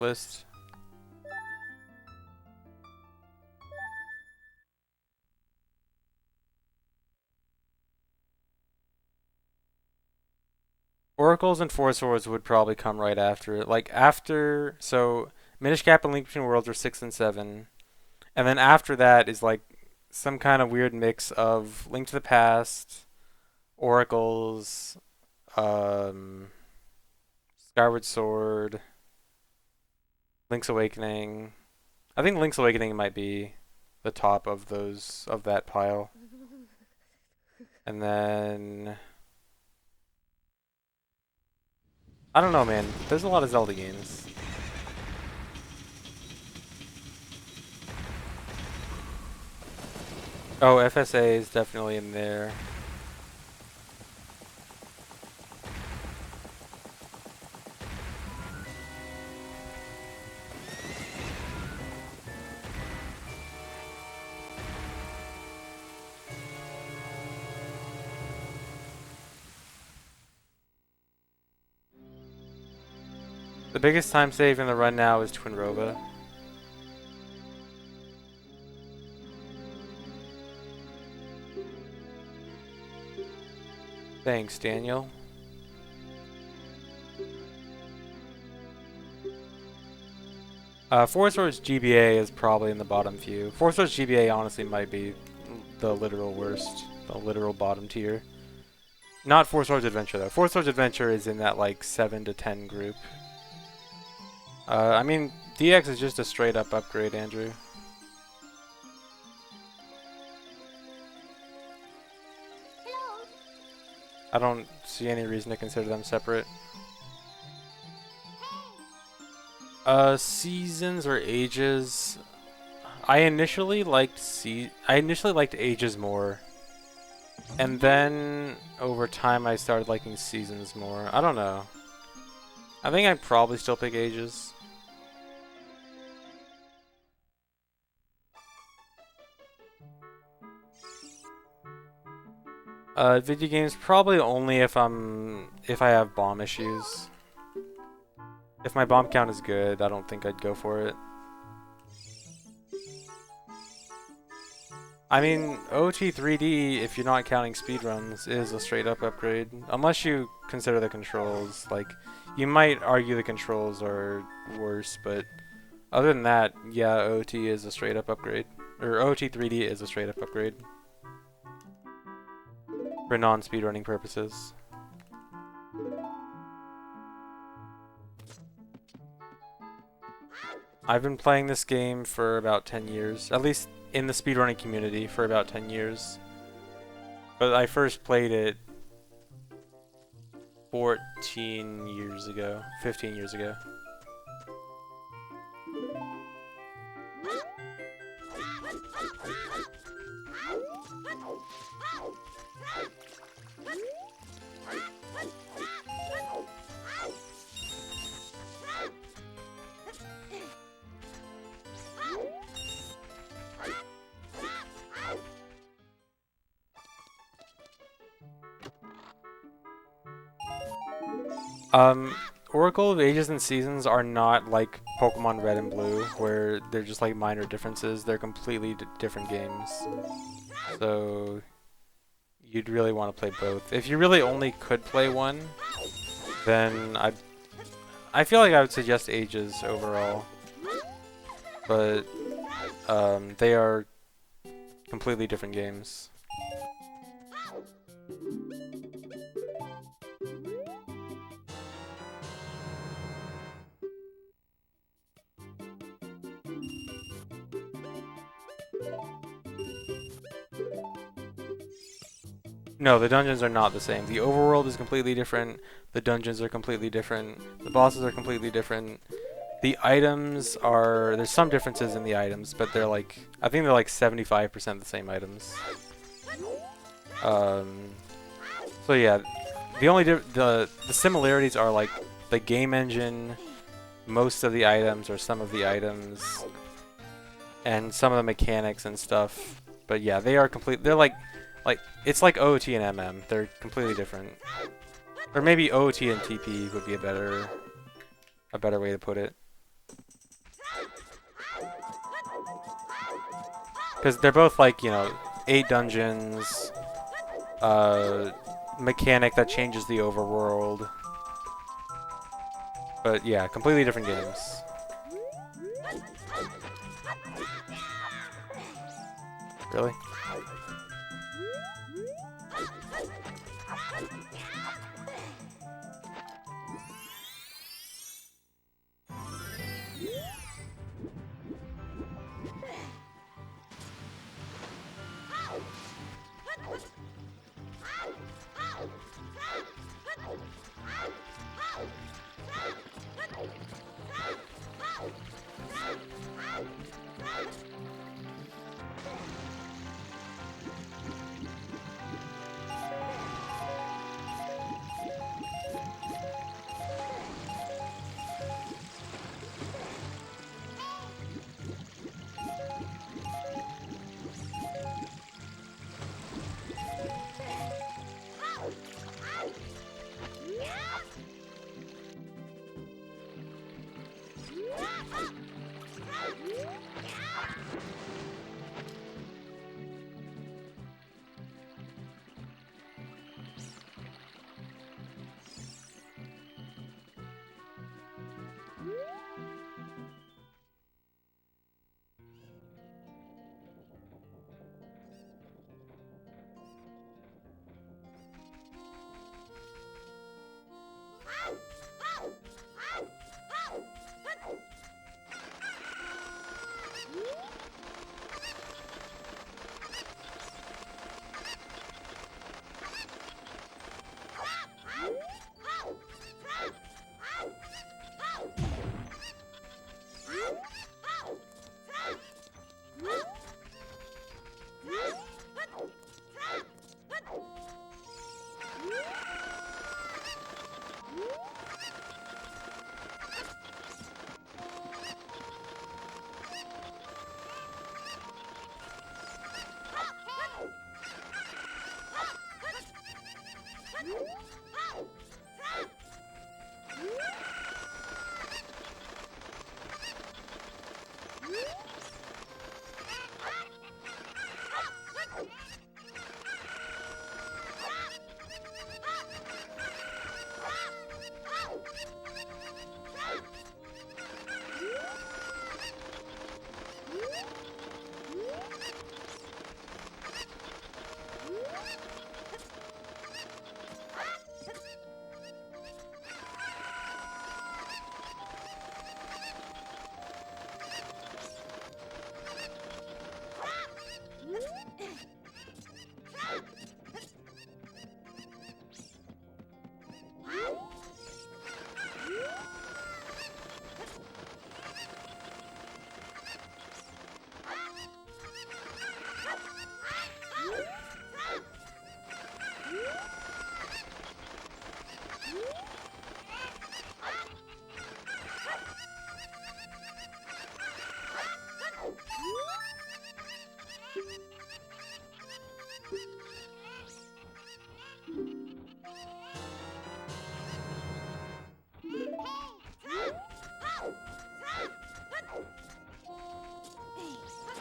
list. Oracles and Four Swords would probably come right after it. Like after, so Minish Cap and Link Between Worlds are 6 and 7. And then after that is like some kind of weird mix of Link to the Past, Oracles, Skyward Sword, Link's Awakening. I think Link's Awakening might be the top of those of that pile. And then I don't know, man. There's a lot of Zelda games. Oh, FSA is definitely in there. The biggest time save in the run now is Twinrova. Thanks, Daniel. Four Swords GBA is probably in the bottom few. Four Swords GBA honestly might be the literal worst, the literal bottom tier. Not Four Swords Adventure though. Four Swords Adventure is in that like 7 to 10 group. I mean, DX is just a straight up upgrade, Andrew. Hello. I don't see any reason to consider them separate. Seasons or ages. I initially liked ages more. And then over time I started liking seasons more. I don't know. I think I'd probably still pick ages. Video games probably only if I have bomb issues. If my bomb count is good, I don't think I'd go for it. I mean, OT 3D, if you're not counting speedruns, is a straight up upgrade. Unless you consider the controls. Like, you might argue the controls are worse, but other than that, yeah, OT is a straight up upgrade. Or OT 3D is a straight up upgrade. For non-speedrunning purposes. I've been playing this game for about 10 years. At least in the speedrunning community for about 10 years. But I first played it 14 years ago. 15 years ago. Oracle of Ages and Seasons are not like Pokemon Red and Blue, where they're just like minor differences. They're completely different games. So you'd really want to play both. If you really only could play one, then I feel like I would suggest Ages overall. But they are completely different games. No, the dungeons are not the same. The overworld is completely different. The dungeons are completely different. The bosses are completely different. The items are... There's some differences in the items, but they're like... I think they're like 75% the same items. So yeah, the only the similarities are like the game engine, most of the items or some of the items, and some of the mechanics and stuff. But yeah, they are complete. They're like it's like OOT and MM. They're completely different. Or maybe OOT and TP would be a better way to put it. Because they're both like, you know, 8 dungeons, mechanic that changes the overworld. But yeah, completely different games. Really?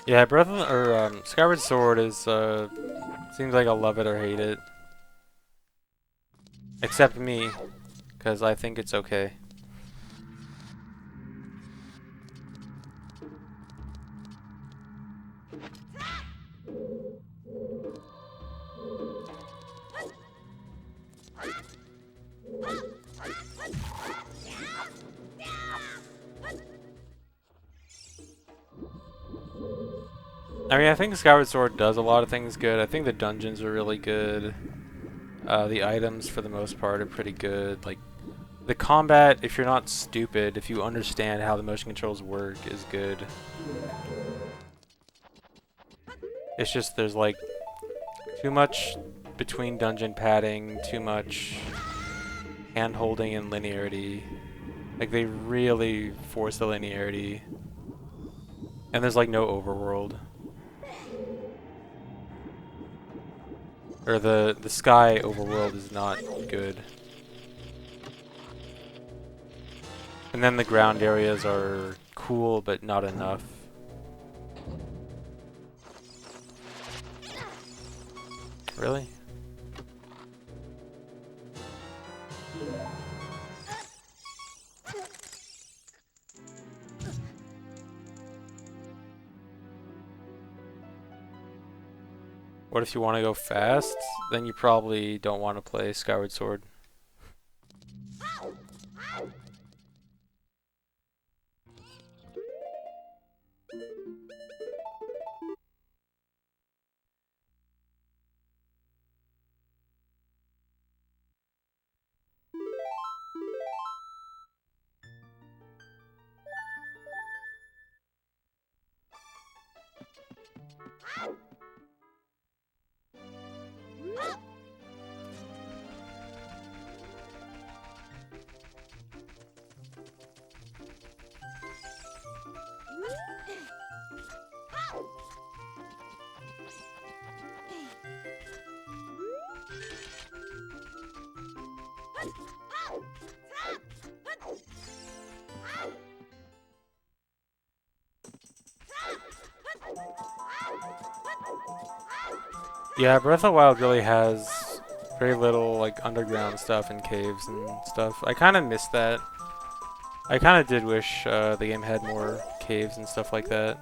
Yeah, Skyward Sword is, seems like I'll love it or hate it. Except me, because I think it's okay. I mean, I think Skyward Sword does a lot of things good. I think the dungeons are really good. The items, for the most part, are pretty good. Like, the combat, if you're not stupid, if you understand how the motion controls work, is good. It's just there's, like, too much between dungeon padding, too much hand-holding and linearity. Like, they really force the linearity. And there's, like, no overworld. Or the sky overworld is not good. And then the ground areas are cool, but not enough. Really? What if you want to go fast? Then you probably don't want to play Skyward Sword. Yeah, Breath of the Wild really has very little like underground stuff and caves and stuff. I kind of miss that. I kind of did wish the game had more caves and stuff like that.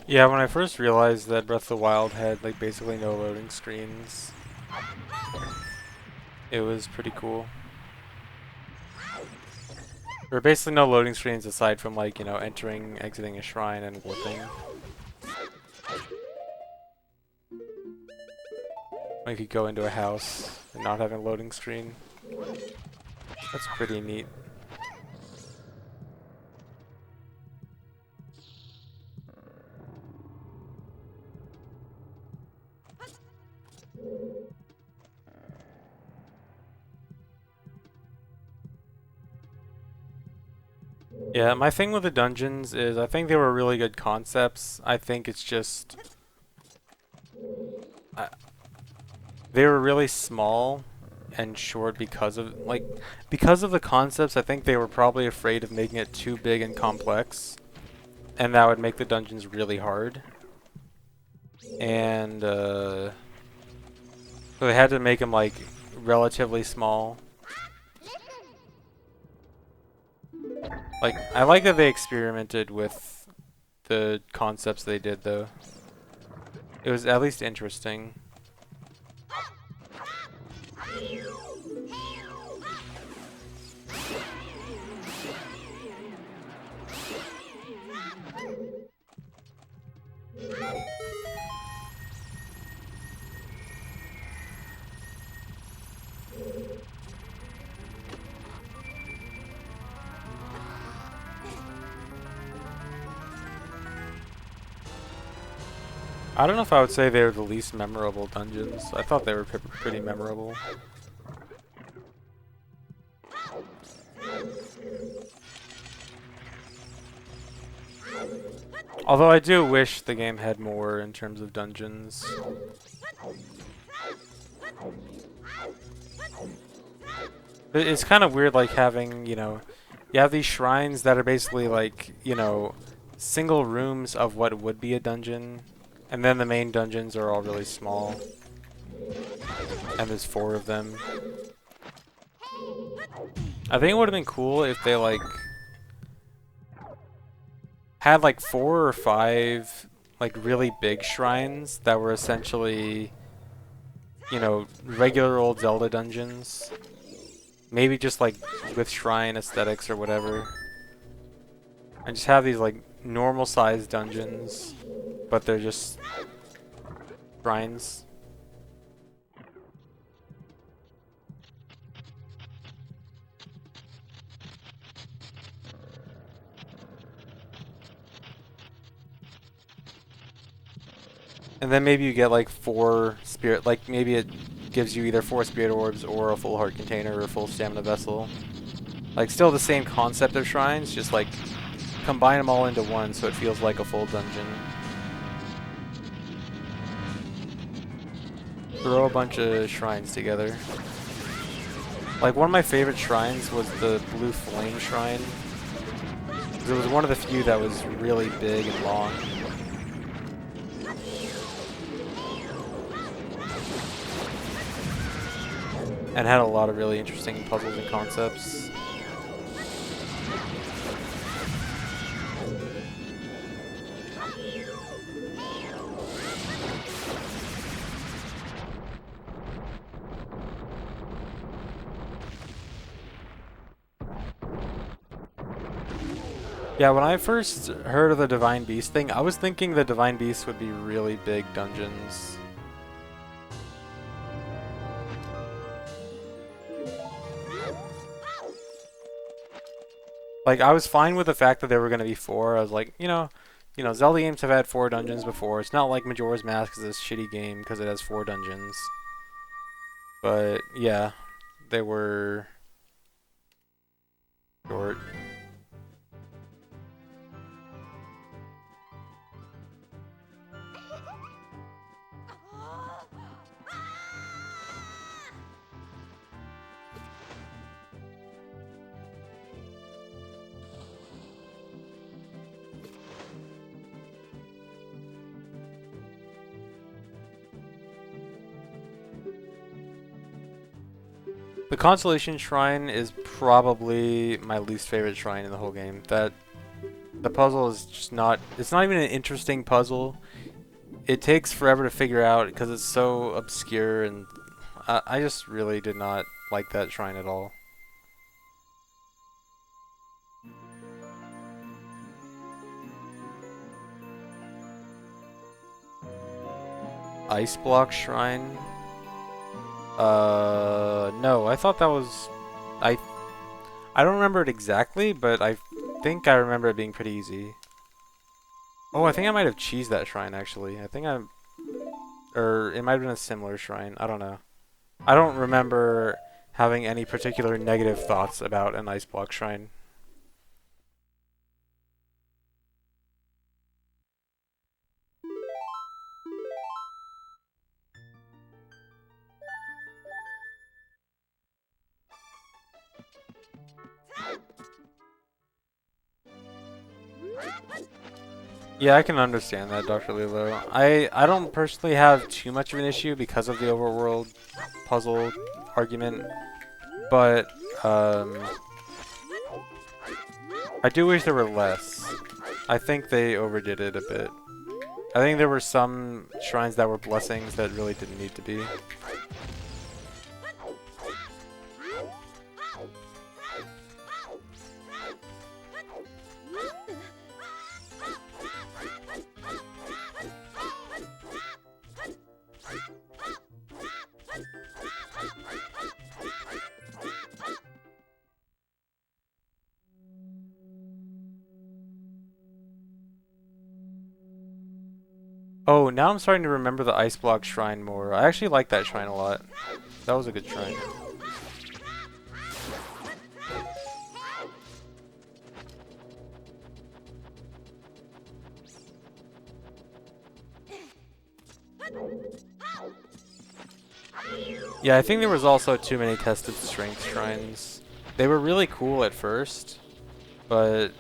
Yeah, when I first realized that Breath of the Wild had like basically no loading screens, it was pretty cool. There are basically no loading screens aside from like, you know, entering, exiting a shrine, and warping. Like you go into a house and not having a loading screen. That's pretty neat. Yeah, my thing with the dungeons is I think they were really good concepts. I think it's just they were really small and short because of the concepts. I think they were probably afraid of making it too big and complex, and that would make the dungeons really hard. And so they had to make them like relatively small. Like, I like that they experimented with the concepts they did, though. It was at least interesting. I don't know if I would say they were the least memorable dungeons. I thought they were pretty memorable. Although I do wish the game had more in terms of dungeons. It's kind of weird, like, having, you know, you have these shrines that are basically like, you know, single rooms of what would be a dungeon, and then the main dungeons are all really small. And there's 4 of them. I think it would have been cool if they, like, had like 4 or 5 like really big shrines that were essentially, you know, regular old Zelda dungeons. Maybe just like with shrine aesthetics or whatever. And just have these like normal sized dungeons, but they're just shrines. And then maybe you get like 4 spirit, like maybe it gives you either 4 spirit orbs or a full heart container or a full stamina vessel. Like still the same concept of shrines, just like combine them all into one so it feels like a full dungeon. Throw a bunch of shrines together. Like one of my favorite shrines was the Blue Flame Shrine. It was one of the few that was really big and long. And had a lot of really interesting puzzles and concepts. Yeah, when I first heard of the Divine Beast thing, I was thinking the Divine Beast would be really big dungeons. Like, I was fine with the fact that there were going to be 4. I was like, you know, Zelda games have had 4 dungeons before. It's not like Majora's Mask is a shitty game because it has 4 dungeons. But, yeah, they were short. The Consolation Shrine is probably my least favorite shrine in the whole game. The puzzle is just not, it's not even an interesting puzzle. It takes forever to figure out because it's so obscure, and I just really did not like that shrine at all. Ice block shrine. No, I thought that was... I I don't remember it exactly, but I think I remember it being pretty easy. Oh, I think I might have cheesed that shrine, actually. I think I'm... Or it might have been a similar shrine. I don't know. I don't remember having any particular negative thoughts about an ice block shrine. Yeah, I can understand that, Dr. Lilo. I don't personally have too much of an issue because of the overworld puzzle argument, but I do wish there were less. I think they overdid it a bit. I think there were some shrines that were blessings that really didn't need to be. Oh, now I'm starting to remember the ice block shrine more. I actually like that shrine a lot. That was a good shrine. Yeah, I think there was also too many tested strength shrines. They were really cool at first, but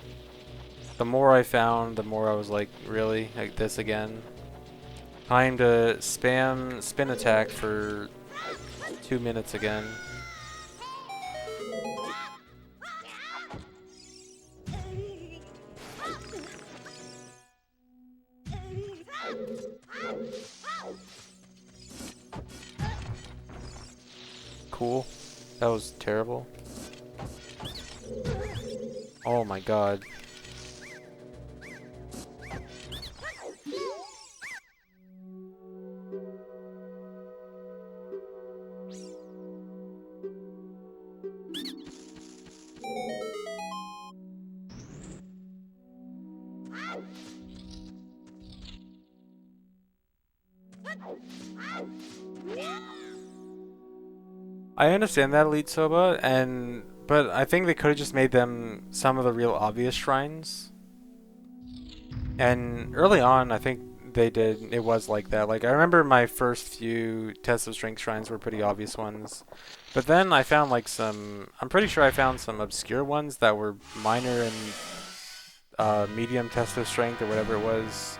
the more I found, the more I was like, really? Like this again? Time to spam spin attack for 2 minutes again. Cool. That was terrible. Oh my god. I understand that, Elite Soba, but I think they could have just made them some of the real obvious shrines. And early on, I think they did. It was like that. Like I remember my first few tests of strength shrines were pretty obvious ones, but then I found like some. I'm pretty sure I found some obscure ones that were minor and medium test of strength or whatever it was.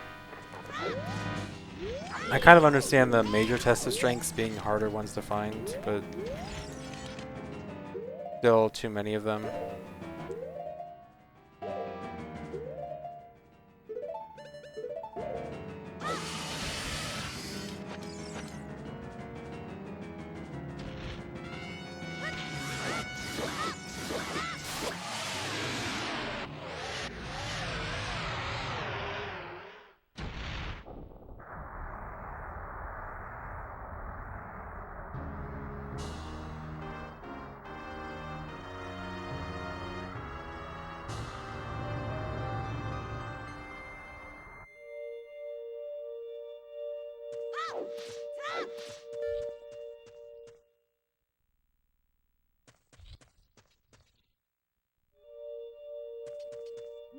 I kind of understand the major test of strengths being harder ones to find, but still too many of them.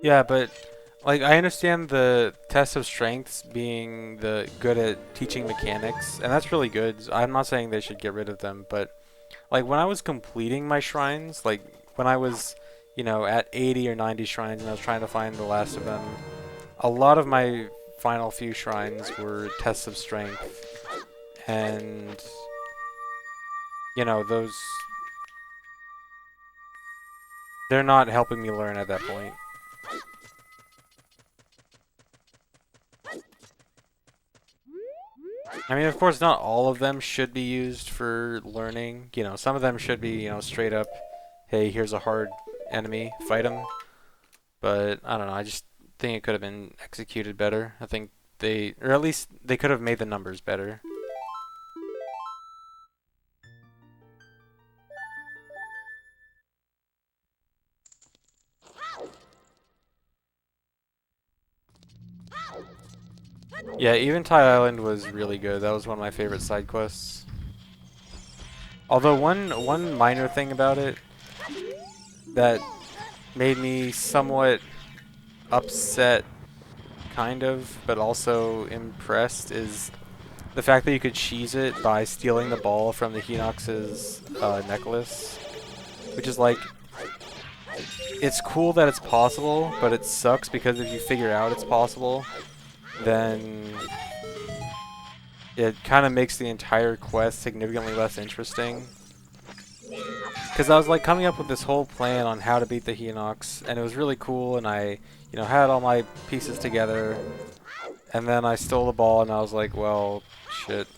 Yeah, but like I understand the test of strengths being the good at teaching mechanics, and that's really good. I'm not saying they should get rid of them, but like when I was completing my shrines, like when I was, at 80 or 90 shrines and I was trying to find the last of them, a lot of my final few shrines were tests of strength, and those they're not helping me learn at that point. I mean, of course, not all of them should be used for learning. Some of them should be, straight up, hey, here's a hard enemy, fight him. But, I don't know, I just think it could have been executed better. I think or at least they could have made the numbers better. Yeah, Eventide Island was really good. That was one of my favorite side quests. Although one minor thing about it that made me somewhat upset, kind of, but also impressed, is the fact that you could cheese it by stealing the ball from the Hinox's necklace. Which is like, it's cool that it's possible, but it sucks because if you figure out it's possible, then it kind of makes the entire quest significantly less interesting. Because I was like coming up with this whole plan on how to beat the Hinox, and it was really cool, and I, had all my pieces together, and then I stole the ball, and I was like, well, shit,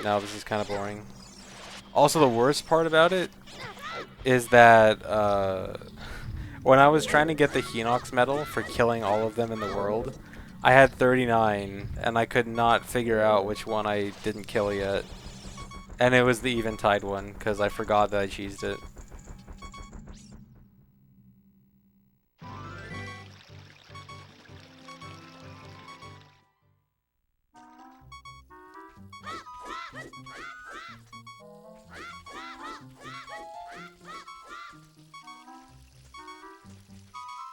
now this is kind of boring. Also, the worst part about it is that when I was trying to get the Hinox medal for killing all of them in the world, I had 39, and I could not figure out which one I didn't kill yet. And it was the Eventide one, because I forgot that I cheesed it.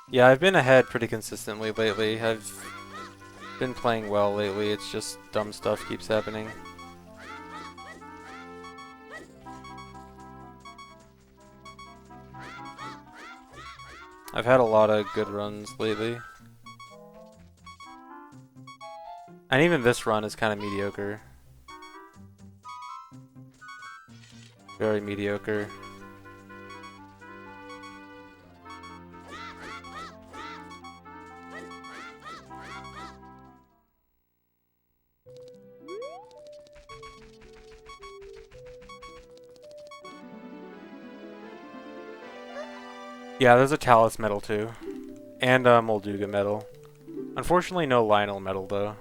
Yeah, I've been ahead pretty consistently lately. I've been playing well lately, it's just dumb stuff keeps happening. I've had a lot of good runs lately. And even this run is kind of mediocre. Very mediocre. Yeah, there's a Talus medal too. And a Molduga medal. Unfortunately, no Lionel medal though.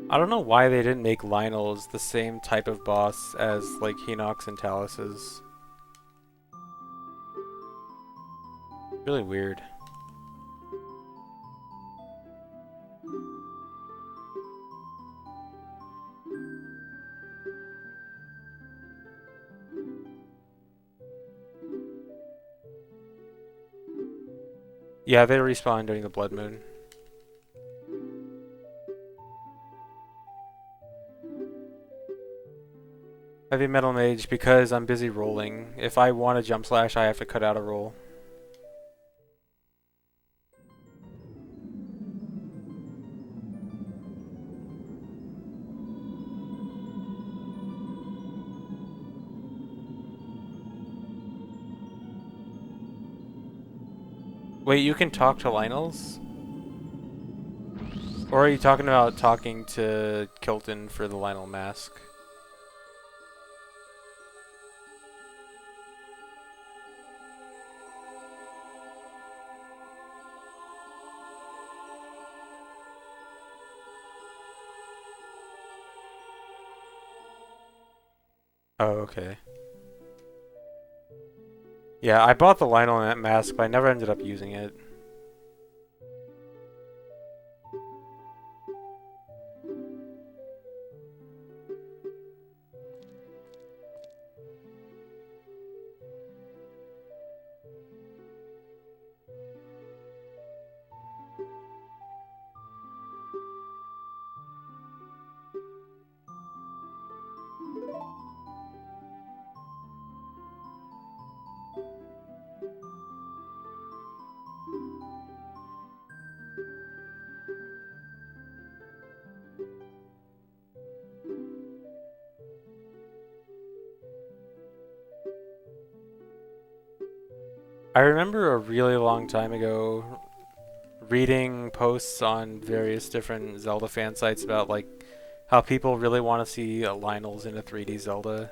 I don't know why they didn't make Lionels the same type of boss as, like, Hinox and Taluses. Really weird. Yeah, they respawn during the Blood Moon. Heavy Metal Mage because I'm busy rolling. If I want to jump slash, I have to cut out a roll. Wait, you can talk to Lionels? Or are you talking about talking to Kilton for the Lionel mask? Oh, okay. Yeah, I bought the Lionel mask, but I never ended up using it. I remember a really long time ago reading posts on various different Zelda fan sites about, like, how people really want to see Lionels in a 3D Zelda.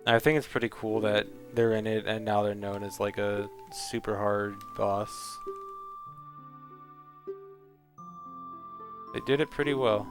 And I think it's pretty cool that they're in it, and now they're known as like a super hard boss. They did it pretty well.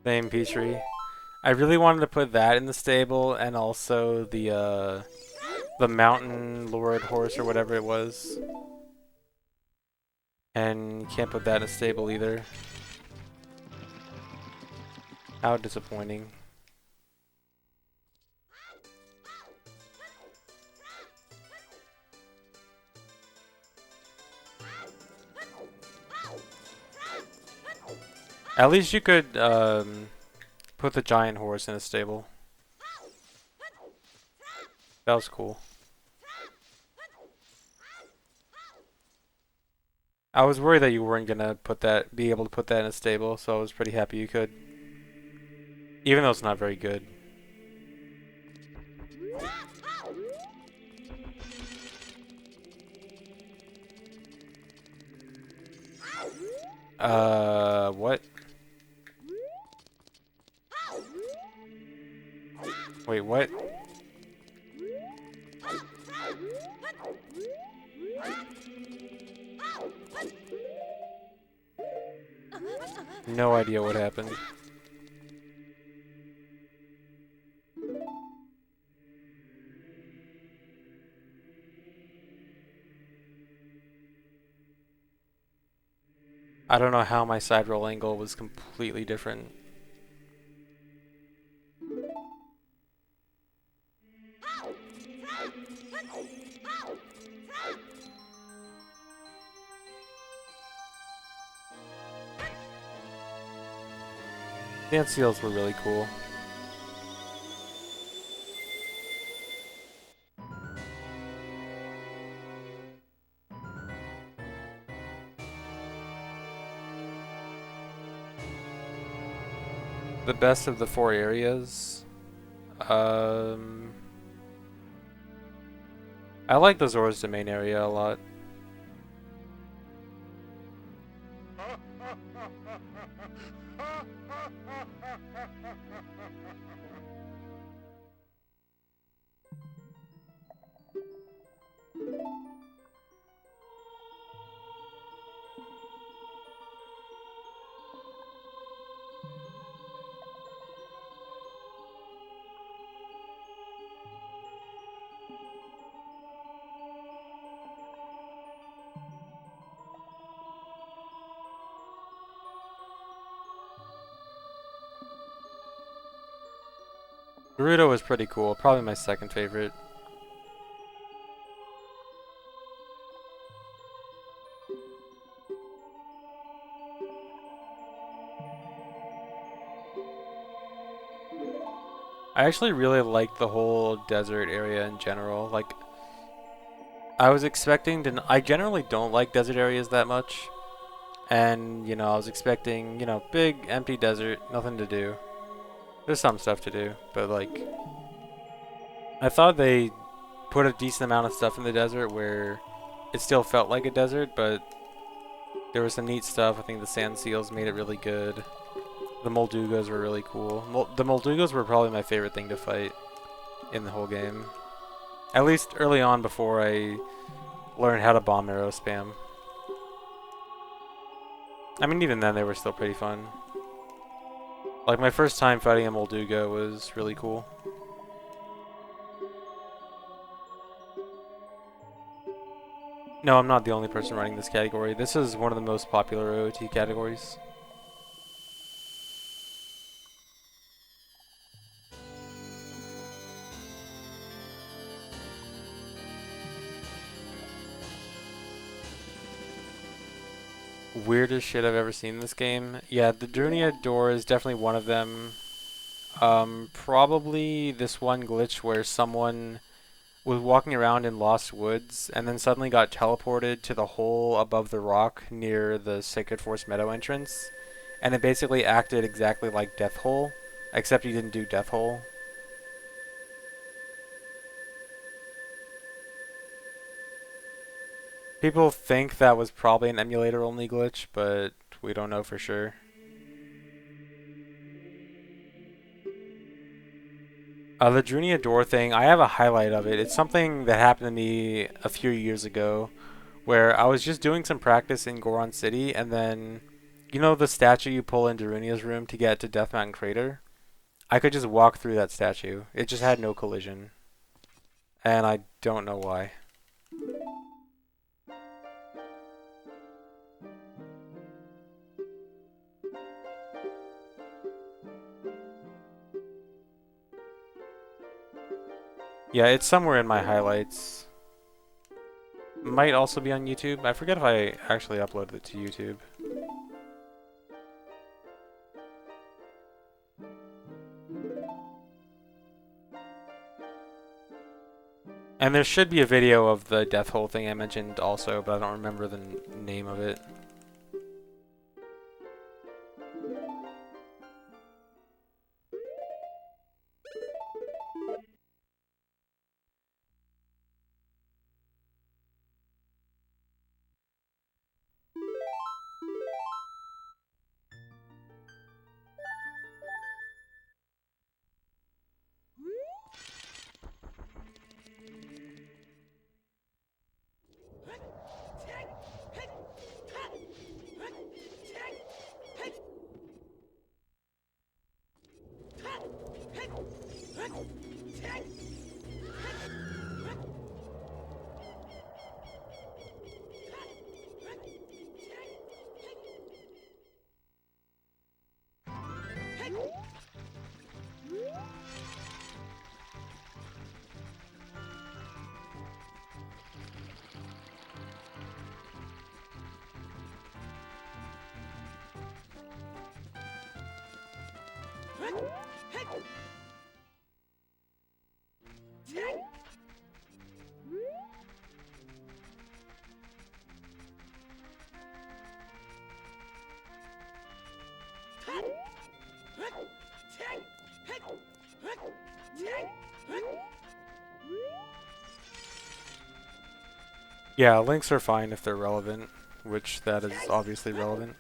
Same Petrie. I really wanted to put that in the stable, and also the mountain lord horse or whatever it was. And you can't put that in a stable either. How disappointing. At least you could put the giant horse in a stable. That was cool. I was worried that you weren't gonna be able to put that in a stable, so I was pretty happy you could. Even though it's not very good. What? Wait, what? No idea what happened. I don't know how my side roll angle was completely different. Dance seals were really cool. The best of the 4 areas. I like the Zora's Domain area a lot. Gerudo was pretty cool, probably my second favorite. I actually really liked the whole desert area in general. Like, I was expecting to. I generally don't like desert areas that much. And, you know, I was expecting, you know, big, empty desert, nothing to do. There's some stuff to do, but, like, I thought they put a decent amount of stuff in the desert where it still felt like a desert, but there was some neat stuff. I think the sand seals made it really good. The Moldugos were really cool. The Moldugos were probably my favorite thing to fight in the whole game. At least early on before I learned how to bomb arrow spam. I mean, even then they were still pretty fun. Like, my first time fighting a Moldugo was really cool. No, I'm not the only person running this category. This is one of the most popular OOT categories. Weirdest shit I've ever seen in this game. Yeah, the Drunia door is definitely one of them. Probably this one glitch where someone was walking around in Lost Woods and then suddenly got teleported to the hole above the rock near the Sacred Forest Meadow entrance. and it basically acted exactly like Death Hole, except you didn't do Death Hole. People think that was probably an emulator-only glitch, but we don't know for sure. The Drunia door thing, I have a highlight of it. It's something that happened to me a few years ago, where I was just doing some practice in Goron City, and then, you know the statue you pull in Darunia's room to get to Death Mountain Crater? I could just walk through that statue. It just had no collision. And I don't know why. Yeah, it's somewhere in my highlights. Might also be on YouTube. I forget if I actually uploaded it to YouTube. And there should be a video of the Death Hole thing I mentioned also, but I don't remember the name of it. Yeah, links are fine if they're relevant, which that is obviously relevant.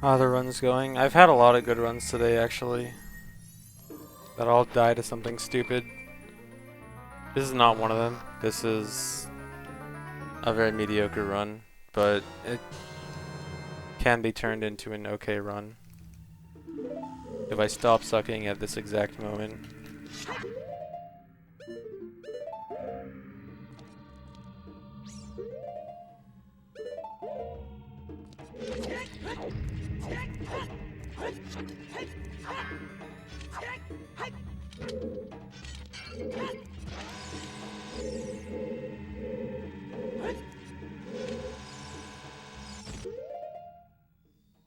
How the run's going? I've had a lot of good runs today, actually. That all die to something stupid. This is not one of them. This is a very mediocre run, but it can be turned into an okay run if I stop sucking at this exact moment.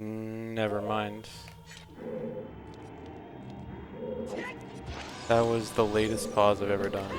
Never mind. That was the latest pause I've ever done.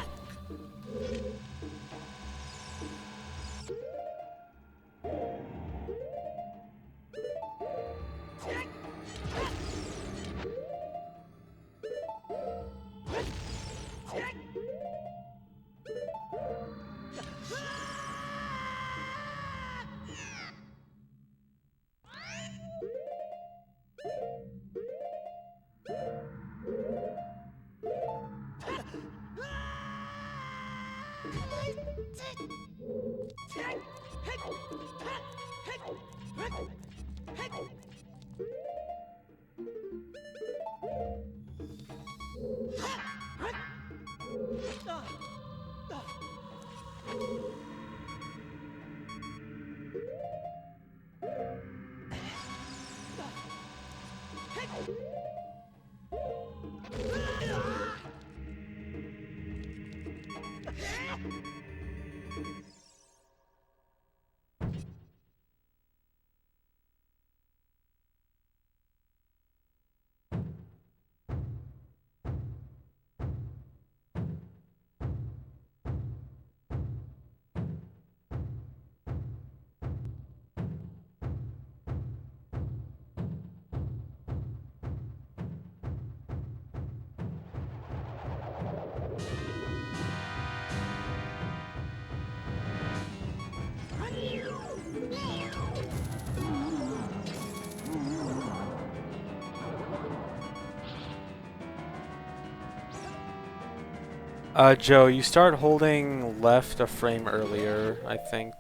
Joe, you start holding left a frame earlier, I think.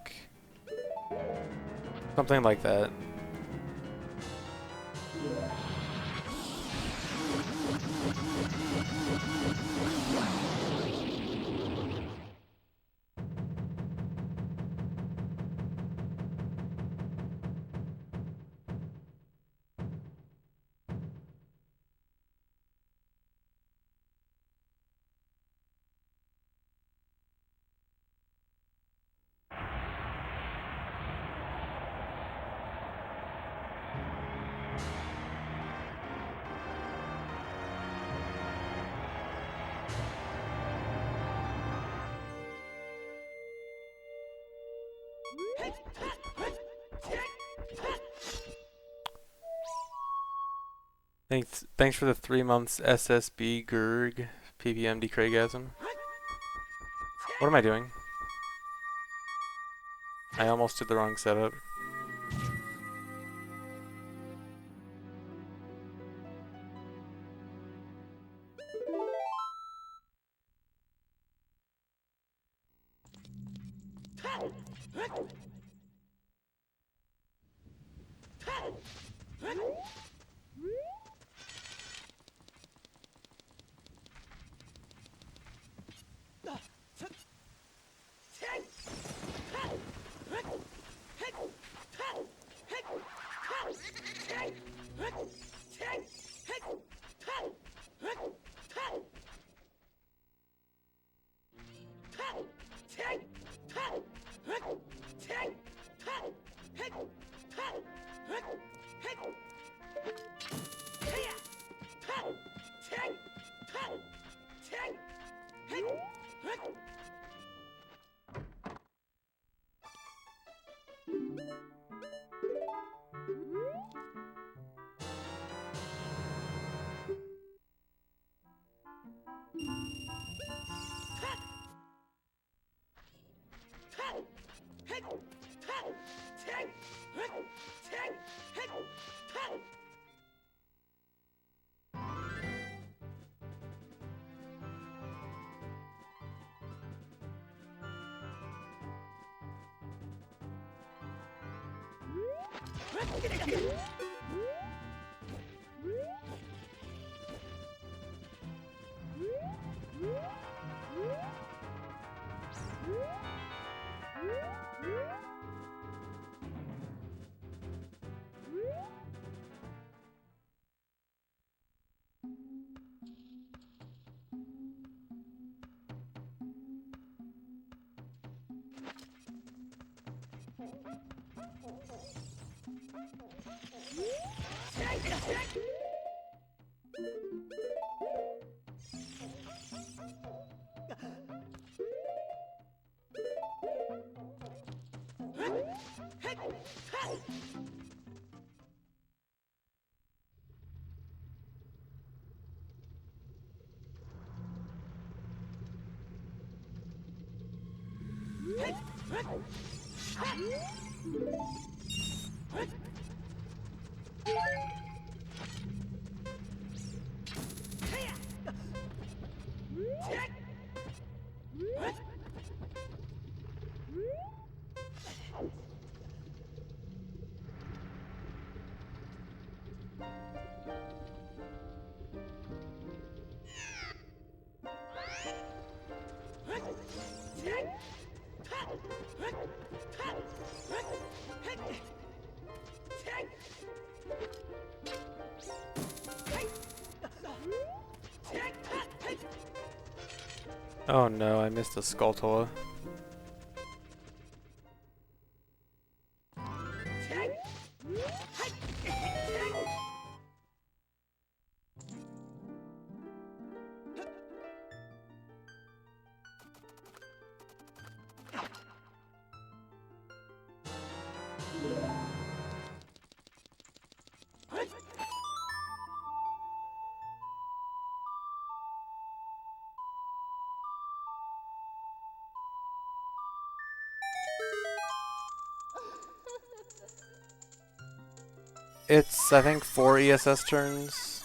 Something like that. Thanks for the 3 months SSB Gerg PPM Decraigasm. What am I doing? I almost did the wrong setup. Oh no, I missed a Skulltula. It's, I think, 4 ESS turns.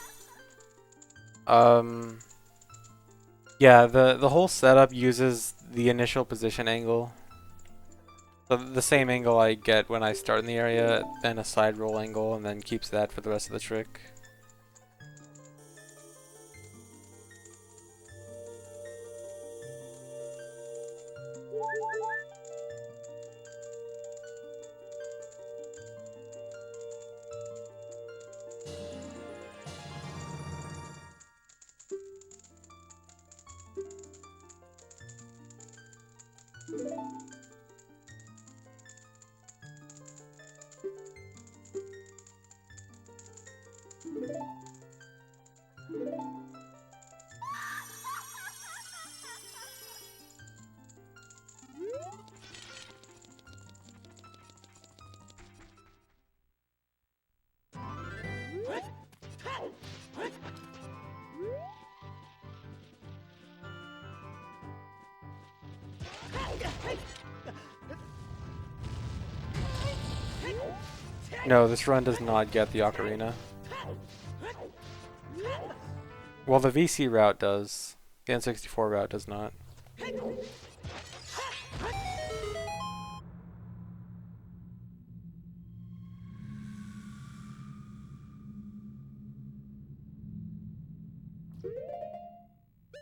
Yeah, the whole setup uses the initial position angle. So the same angle I get when I start in the area, then a side roll angle, and then keeps that for the rest of the trick. No, this run does not get the Ocarina. Well, the VC route does. The N64 route does not.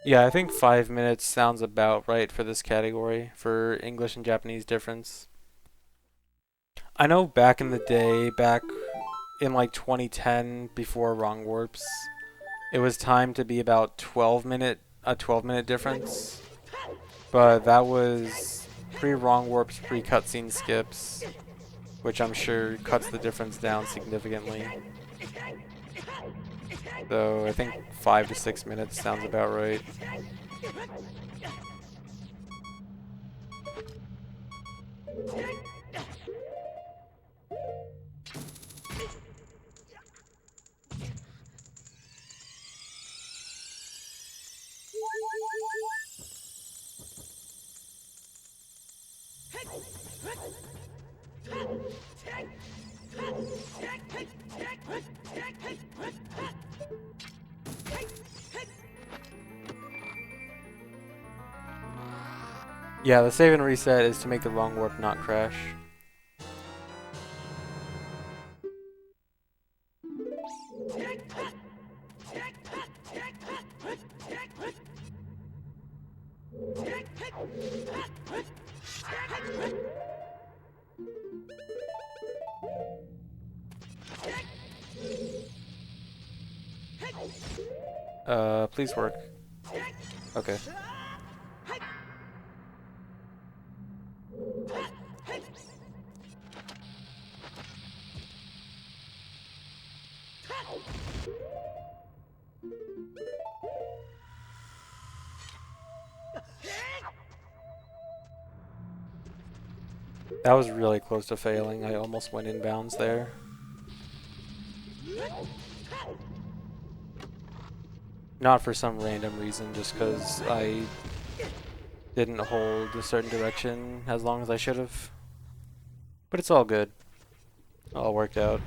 Yeah, I think 5 minutes sounds about right for this category, for English and Japanese difference. I know back in the day, back in like 2010, before wrong warps, it was timed to be about a 12-minute difference. But that was pre-wrong warps, pre-cutscene skips, which I'm sure cuts the difference down significantly. So I think 5 to 6 minutes sounds about right. Yeah, the save and reset is to make the wrong warp not crash. Please work. Okay. That was really close to failing. I almost went inbounds there. Not for some random reason, just because I didn't hold a certain direction as long as I should have. But it's all good. All worked out.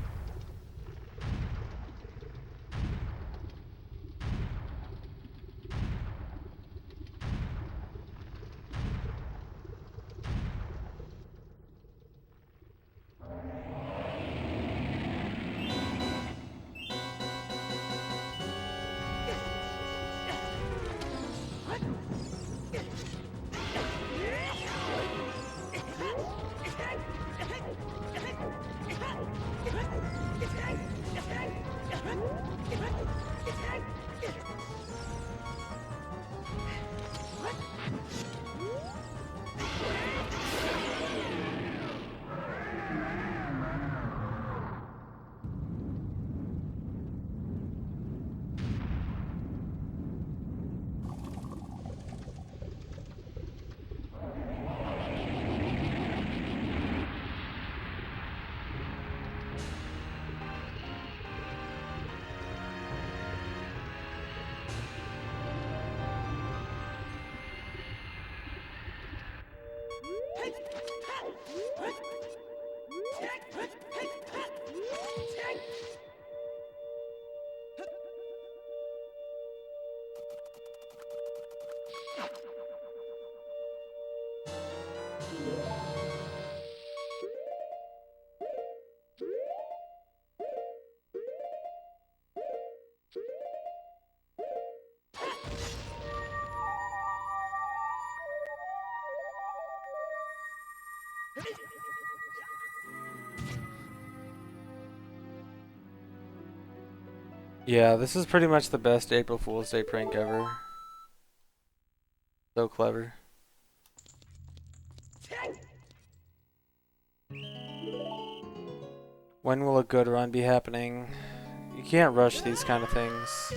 Yeah, this is pretty much the best April Fool's Day prank ever. So clever. When will a good run be happening? You can't rush these kind of things.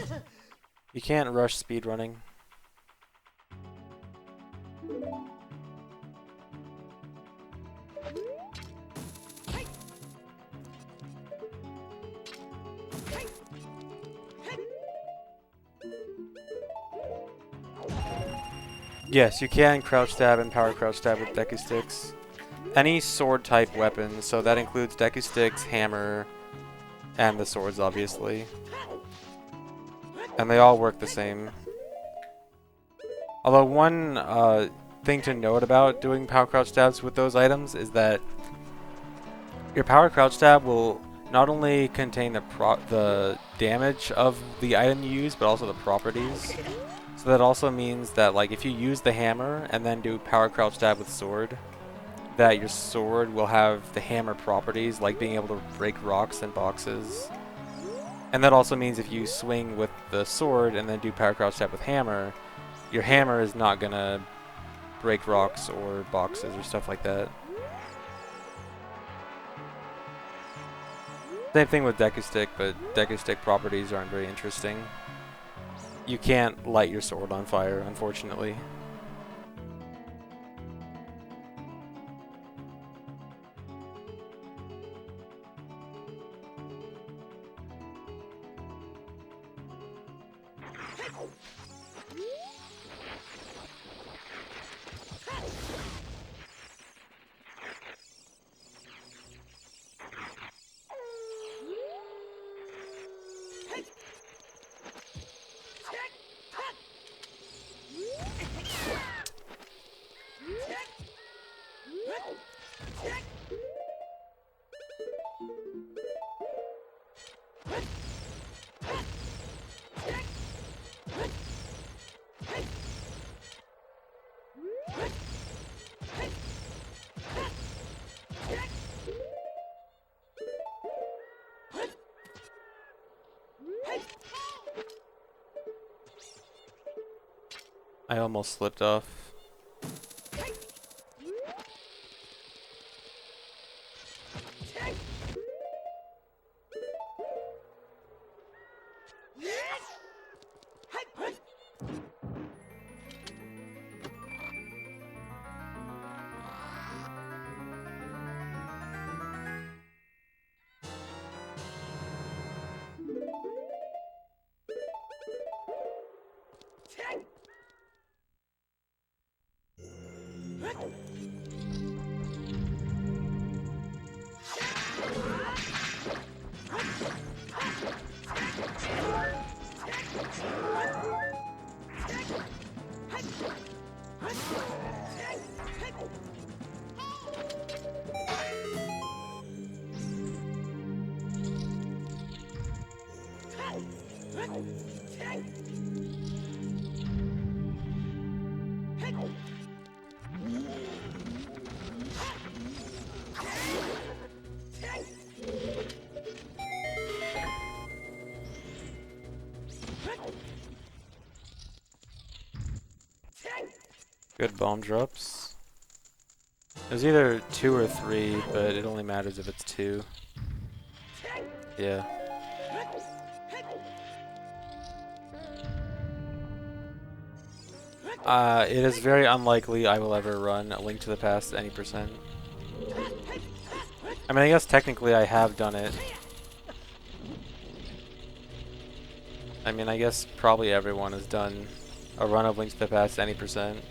You can't rush speedrunning. Yes, you can crouch stab and power crouch stab with Deku Sticks. Any sword type weapon, so that includes Deku Sticks, hammer, and the swords obviously. And they all work the same. Although one thing to note about doing power crouch stabs with those items is that your power crouch stab will not only contain the damage of the item you use, but also the properties. So that also means that, like, if you use the hammer and then do power crouch stab with sword, that your sword will have the hammer properties, like being able to break rocks and boxes. And that also means if you swing with the sword and then do power crouch stab with hammer, your hammer is not gonna break rocks or boxes or stuff like that. Same thing with Deku Stick, but Deku Stick properties aren't very interesting. You can't light your sword on fire, unfortunately. I almost slipped off. Good bomb drops. It was either 2 or 3, but it only matters if it's 2. Yeah. It is very unlikely I will ever run A Link to the Past any percent. I mean, I guess technically I have done it. I mean, I guess probably everyone has done a run of Link to the Past any percent.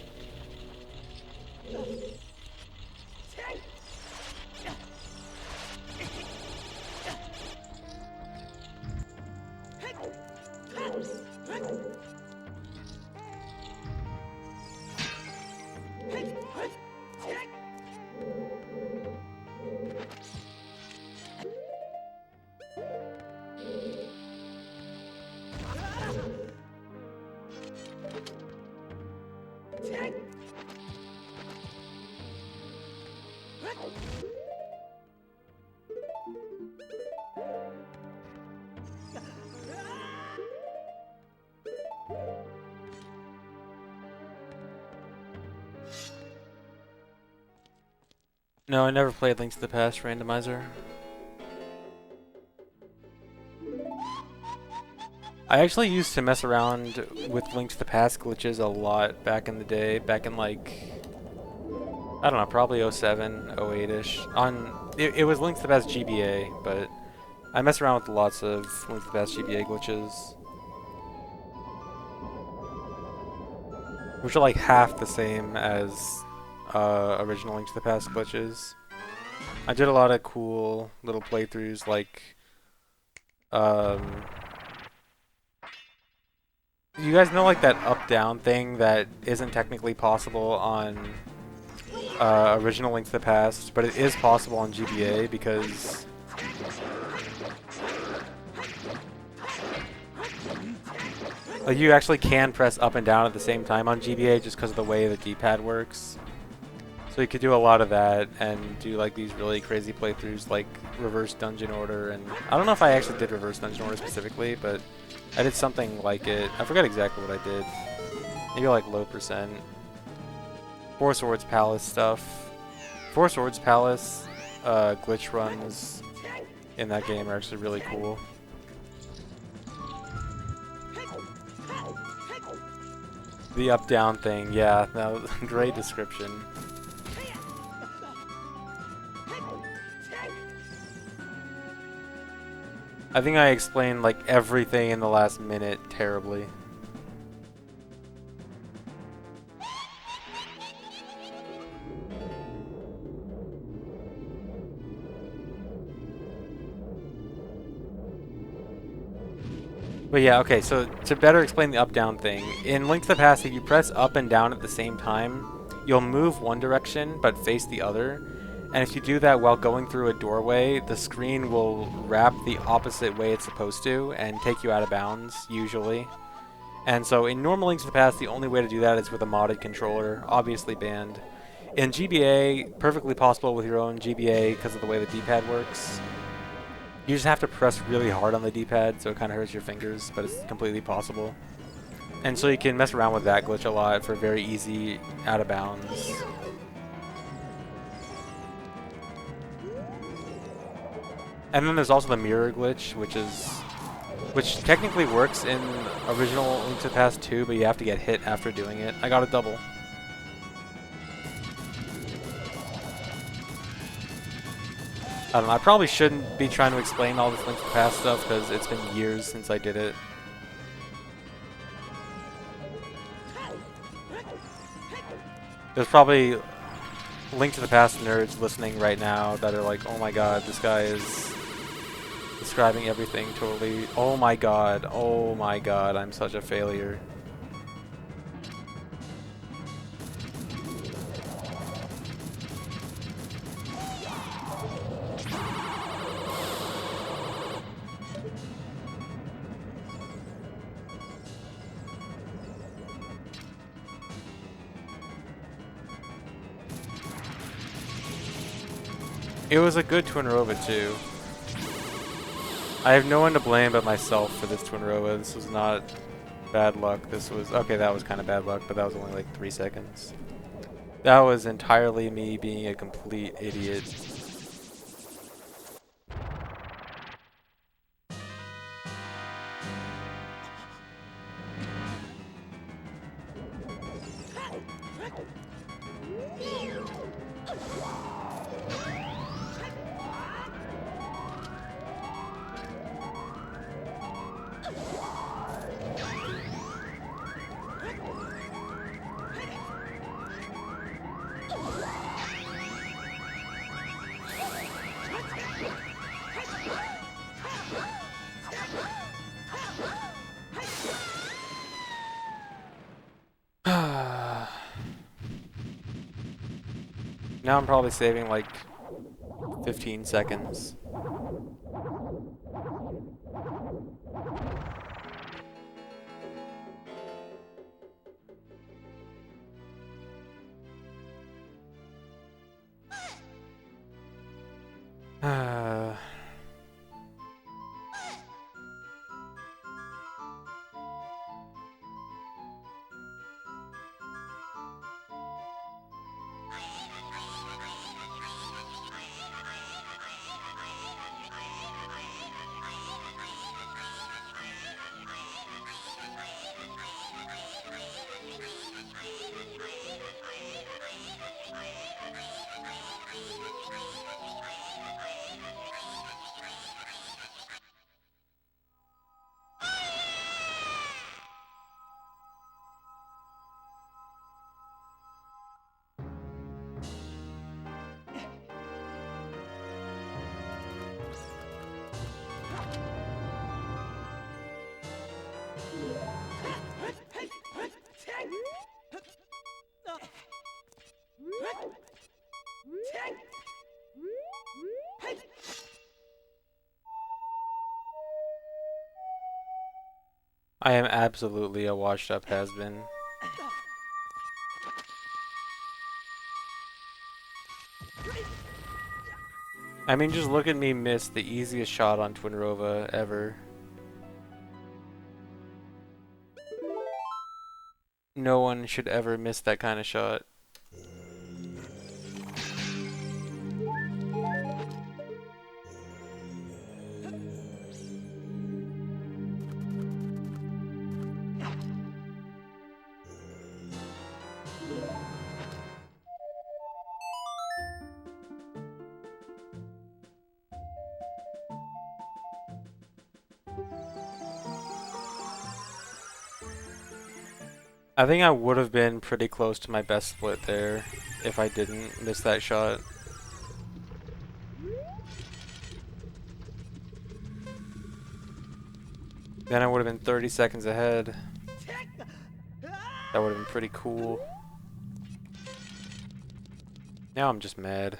No, I never played Link to the Past randomizer. I actually used to mess around with Link to the Past glitches a lot back in the day, back in like, I don't know, probably 07, 08-ish. It was Link to the Past GBA, but I mess around with lots of Link to the Past GBA glitches. Which are like half the same as original Link to the Past glitches. I did a lot of cool little playthroughs, like you guys know like that up-down thing that isn't technically possible on original Link to the Past, but it is possible on GBA because like you actually can press up and down at the same time on GBA just because of the way the D-pad works. So you could do a lot of that and do like these really crazy playthroughs like reverse dungeon order, and I don't know if I actually did reverse dungeon order specifically, but I did something like it. I forgot exactly what I did. Maybe like low percent. Four Swords Palace stuff. Four Swords Palace glitch runs in that game are actually really cool. The up-down thing, yeah, no, great description. I think I explained like everything in the last minute terribly. But yeah, okay, so to better explain the up-down thing, in Link to the Past, if you press up and down at the same time, you'll move one direction but face the other. And if you do that while going through a doorway, the screen will wrap the opposite way it's supposed to and take you out of bounds, usually. And so in normal Link to the Past, the only way to do that is with a modded controller, obviously banned. In GBA, perfectly possible with your own GBA because of the way the D-pad works. You just have to press really hard on the D-pad, so it kind of hurts your fingers, but it's completely possible. And so you can mess around with that glitch a lot for very easy out of bounds. And then there's also the mirror glitch, which technically works in original Link to the Past 2, but you have to get hit after doing it. I got a double. I don't know, I probably shouldn't be trying to explain all this Link to the Past stuff because it's been years since I did it. There's probably Link to the Past nerds listening right now that are like, oh my god, this guy is describing everything totally. Oh my god, I'm such a failure. It was a good Twinrova too. I have no one to blame but myself for this Twinrova. This was not bad luck. This was... Okay, that was kind of bad luck, but that was only like 3 seconds. That was entirely me being a complete idiot. Now I'm probably saving like 15 seconds. I am absolutely a washed up has-been. I mean, just look at me miss the easiest shot on Twinrova ever. No one should ever miss that kind of shot. I think I would have been pretty close to my best split there if I didn't miss that shot. Then I would have been 30 seconds ahead. That would have been pretty cool. Now I'm just mad.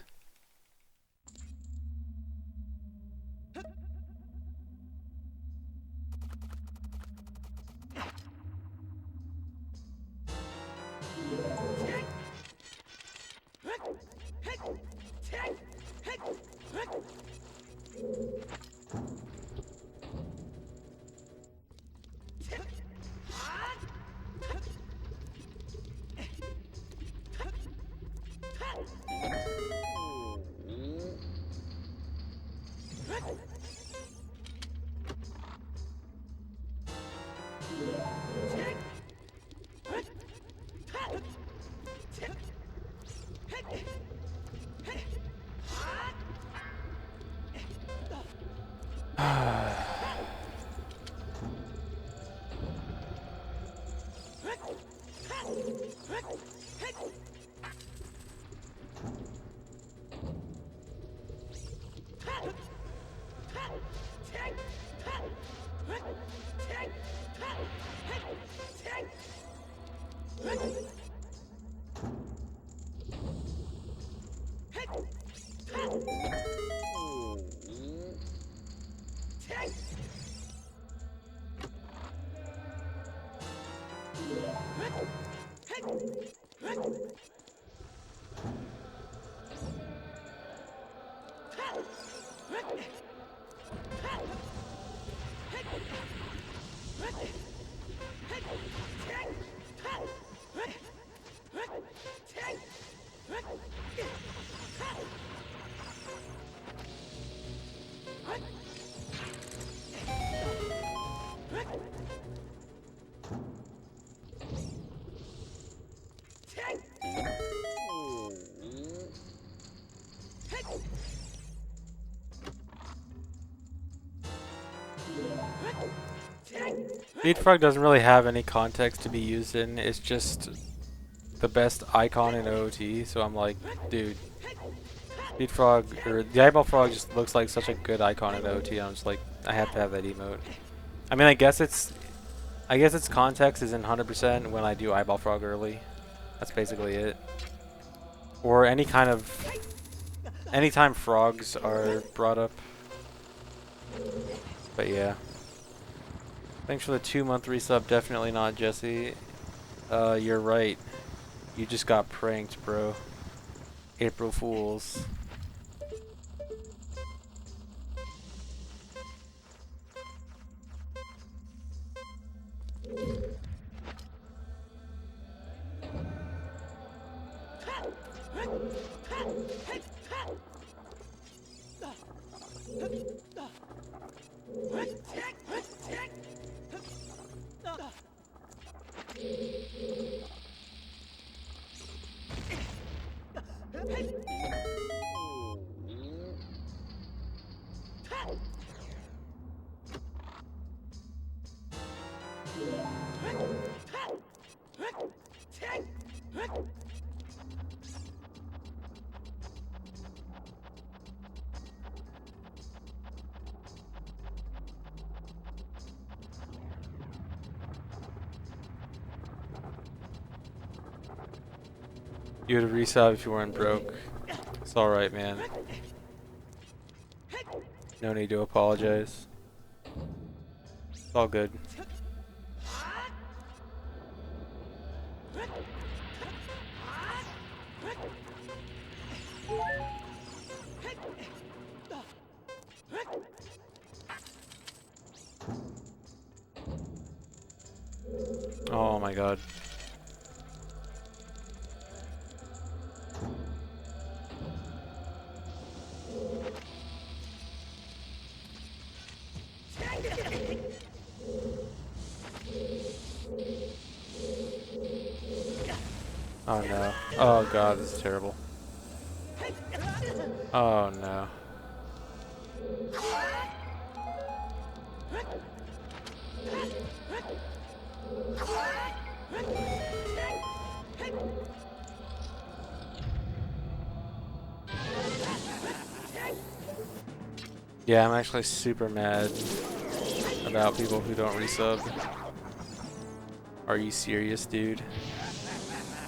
Speedfrog doesn't really have any context to be used in. It's just the best icon in OOT. So I'm like, dude, Speedfrog or the eyeball frog just looks like such a good icon in OOT. I'm just like, I have to have that emote. I mean, I guess its context isn't 100% when I do eyeball frog early. That's basically it. Or any kind of anytime frogs are brought up. But yeah. Thanks for the 2-month resub. Definitely not, Jesse. You're right. You just got pranked, bro. April Fools. You would resub if you weren't broke. It's alright, man. No need to apologize. It's all good. Oh my god. Oh no. Oh god, this is terrible. Oh no. Yeah, I'm actually super mad about people who don't resub. Are you serious, dude?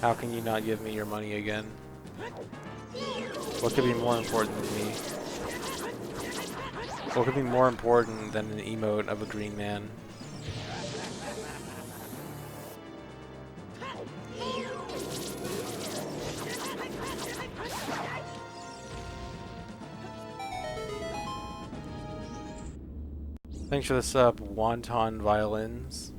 How can you not give me your money again? What could be more important than me? What could be more important than an emote of a green man? Thanks for the sub, Wonton Violins.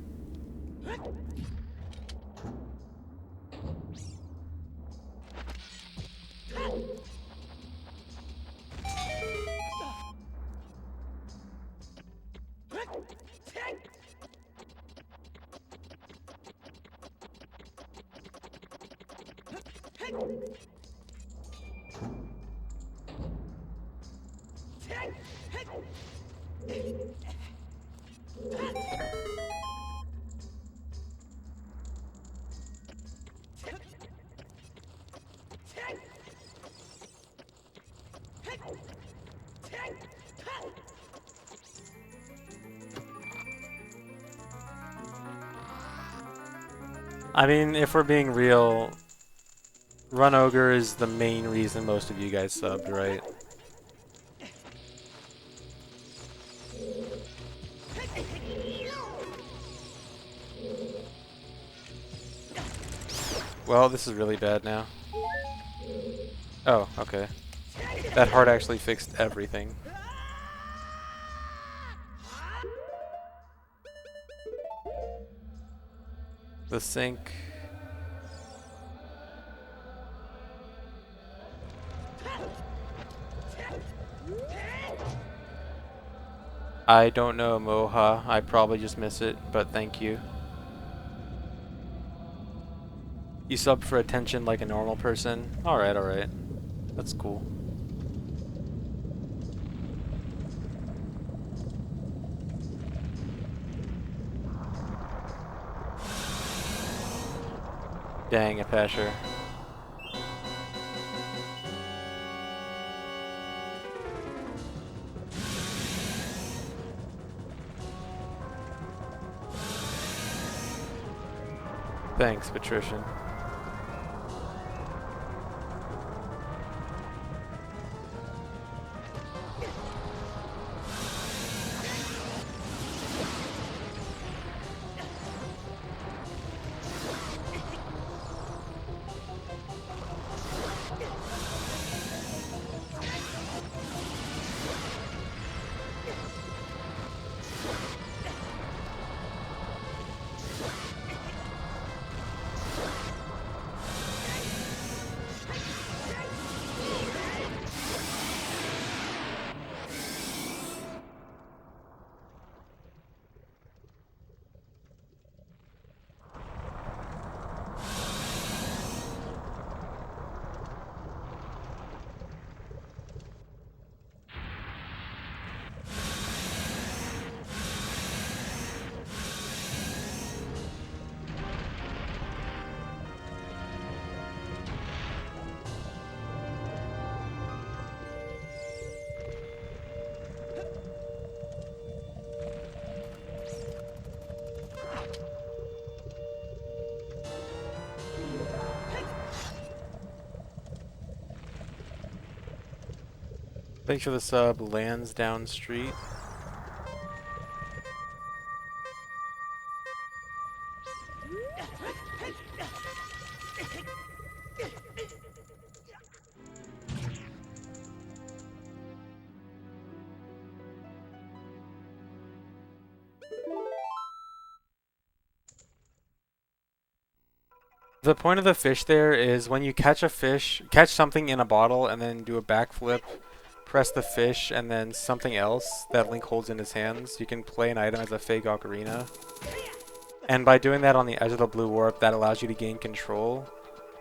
I mean, if we're being real, Run Ogre is the main reason most of you guys subbed, right? Well, this is really bad now. Oh, okay. That heart actually fixed everything. The sink. I don't know, Moha. I probably just miss it, but thank you. You sub for attention like a normal person? Alright, alright. That's cool. Dang, Apasher. Thanks, Patrician. Thanks for the sub, Lansdowne Street. The point of the fish there is when you catch a fish, catch something in a bottle and then do a backflip, press the fish and then something else that Link holds in his hands, you can play an item as a fake ocarina. And by doing that on the edge of the blue warp, that allows you to gain control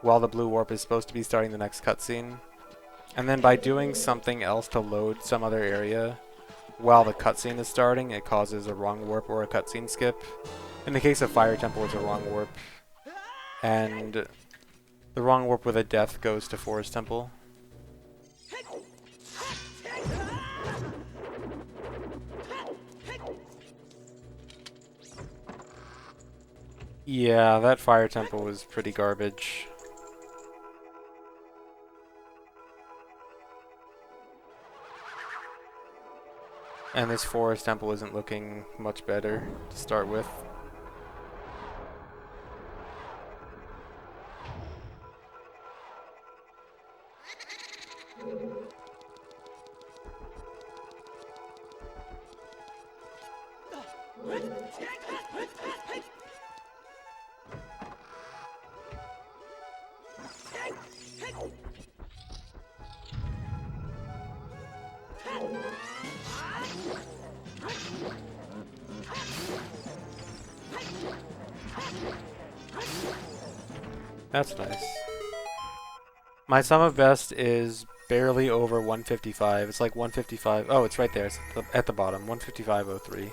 while the blue warp is supposed to be starting the next cutscene. And then by doing something else to load some other area while the cutscene is starting, it causes a wrong warp or a cutscene skip. In the case of Fire Temple, it's a wrong warp. And the wrong warp with a death goes to Forest Temple. Yeah, that Fire Temple was pretty garbage. And this Forest Temple isn't looking much better to start with. That's nice. My sum of best is barely over 155. It's like 155. Oh, it's right there. It's at the bottom. 155.03.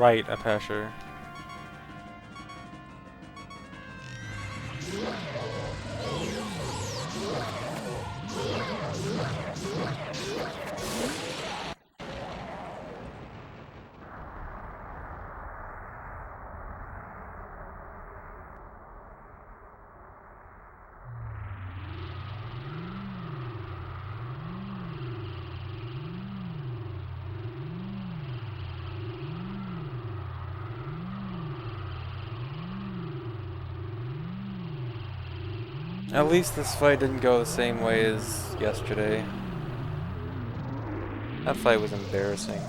Right, Apasher. At least this fight didn't go the same way as yesterday. That fight was embarrassing.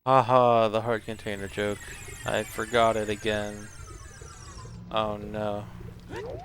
Haha, the heart container joke. I forgot it again. Oh no. No.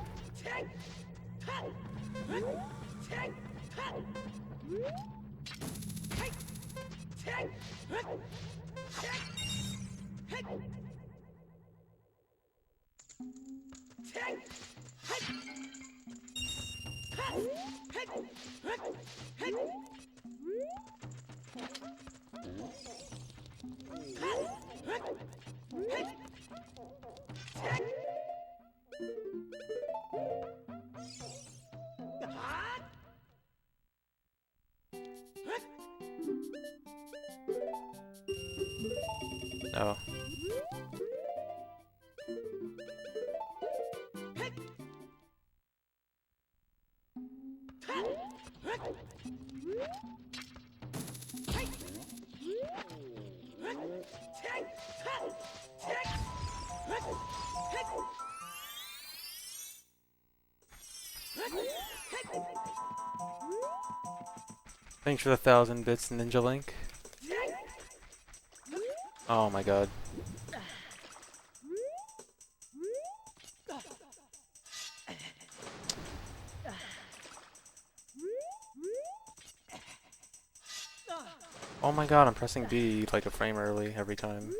Thanks for the 1,000 bits, Ninja Link. Oh my god. Oh my god, I'm pressing B like a frame early every time.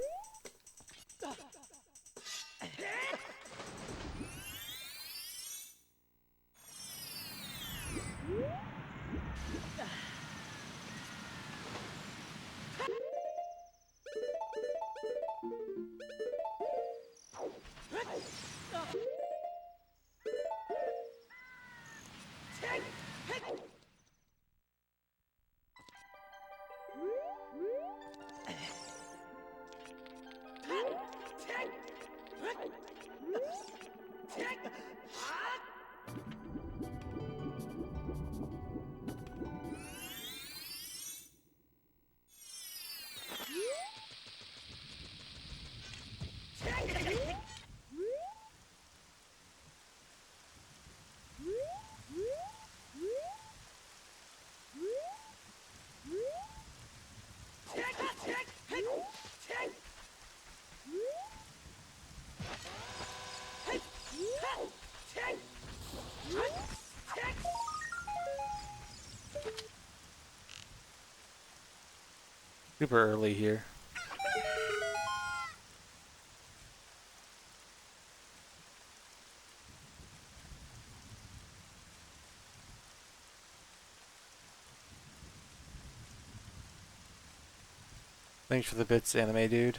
Super early here. Thanks for the bits, anime dude.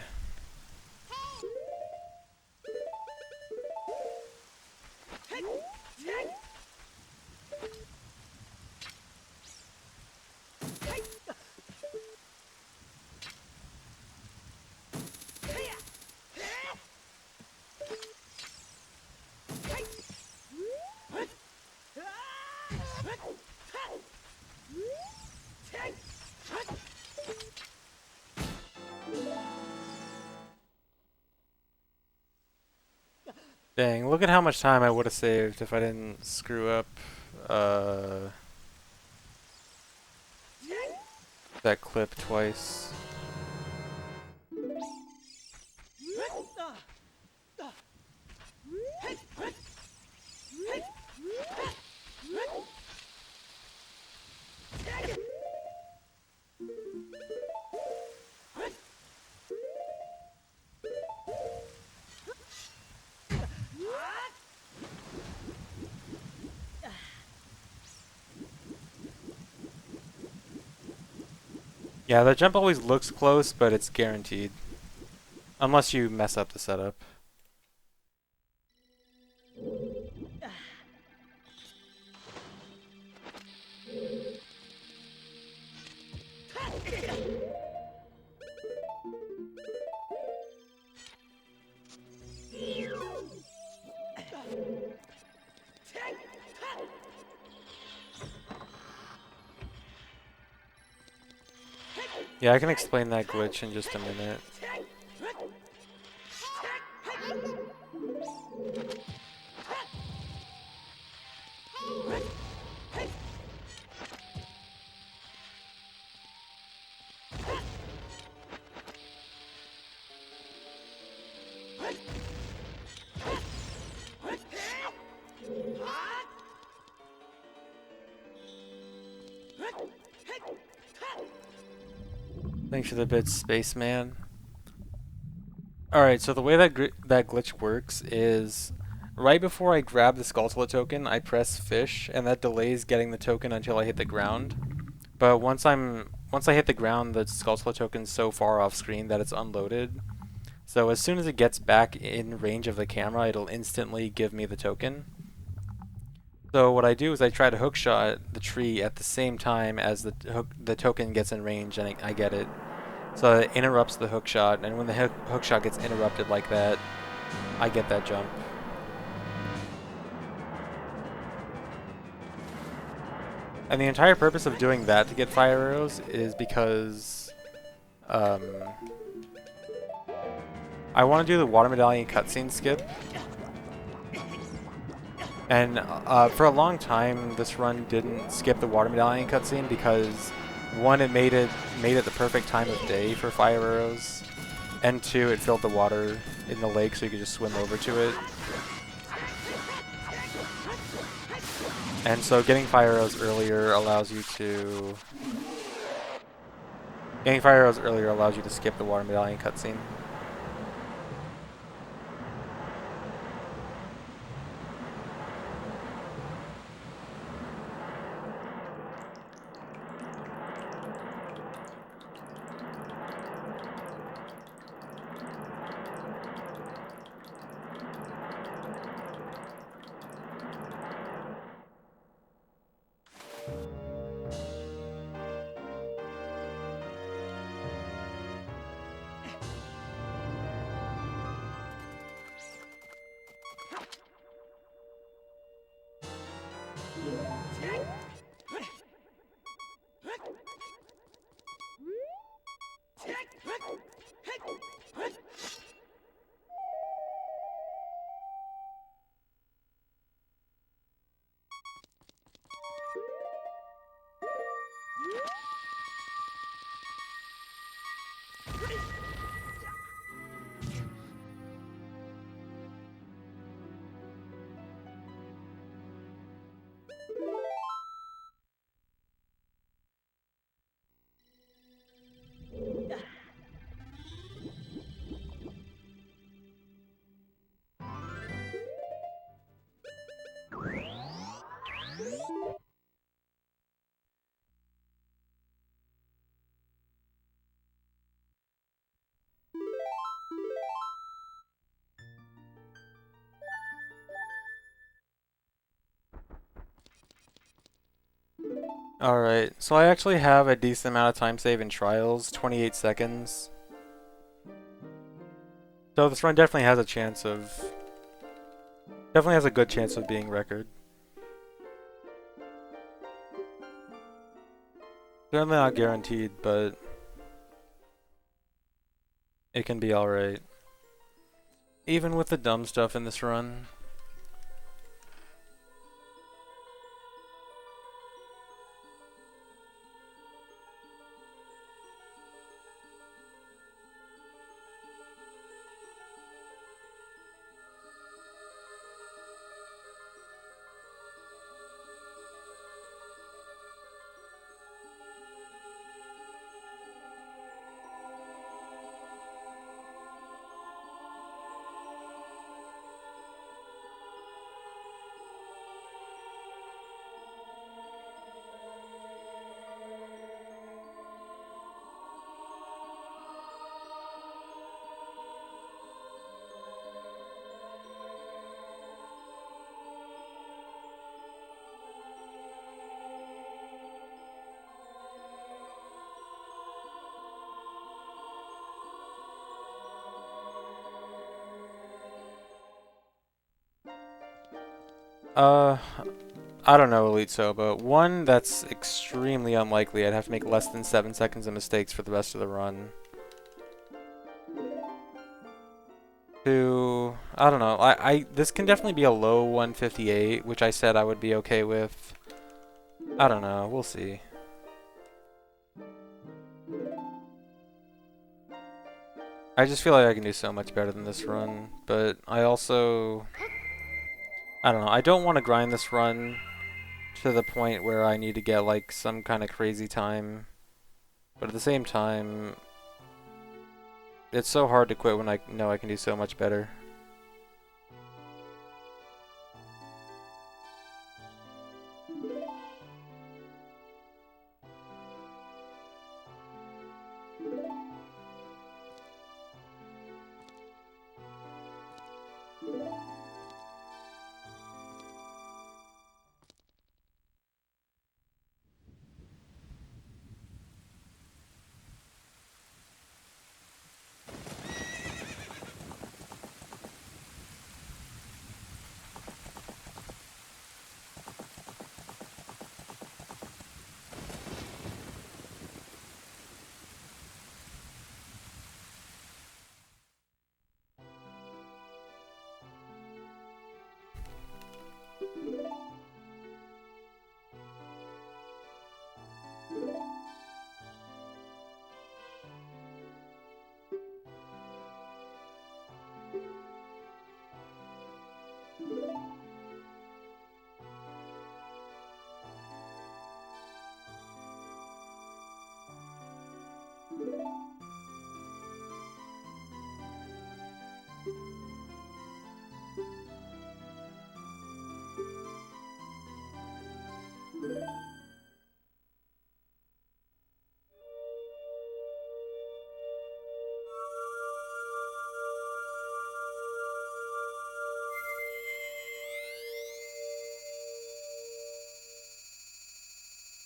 Dang, look at how much time I would have saved if I didn't screw up that clip twice. Yeah, the jump always looks close, but it's guaranteed. Unless you mess up the setup. Yeah, I can explain that glitch in just a minute. Thanks for the bits, spaceman. Alright, so the way that glitch works is right before I grab the Skulltula token, I press fish, and that delays getting the token until I hit the ground. But once I hit the ground, the Skulltula token's so far off screen that it's unloaded. So as soon as it gets back in range of the camera, it'll instantly give me the token. So what I do is I try to hookshot the tree at the same time as the token gets in range, and I get it. So it interrupts the hookshot, and when the hookshot gets interrupted like that, I get that jump. And the entire purpose of doing that to get fire arrows is because I want to do the water medallion cutscene skip. And for a long time, this run didn't skip the water medallion cutscene because, one, it made it the perfect time of day for fire arrows, and two, it filled the water in the lake so you could just swim over to it. And so getting fire arrows earlier allows you to skip the water medallion cutscene. Alright, so I actually have a decent amount of time save in trials, 28 seconds. So this run definitely has a good chance of being record. Certainly not guaranteed, but it can be alright. Even with the dumb stuff in this run. I don't know, Elite Soba. One, that's extremely unlikely. I'd have to make less than 7 seconds of mistakes for the rest of the run. Two, I don't know. This can definitely be a low 158, which I said I would be okay with. I don't know. We'll see. I just feel like I can do so much better than this run, but I also... I don't know. I don't want to grind this run to the point where I need to get like some kind of crazy time. But at the same time, it's so hard to quit when I know I can do so much better.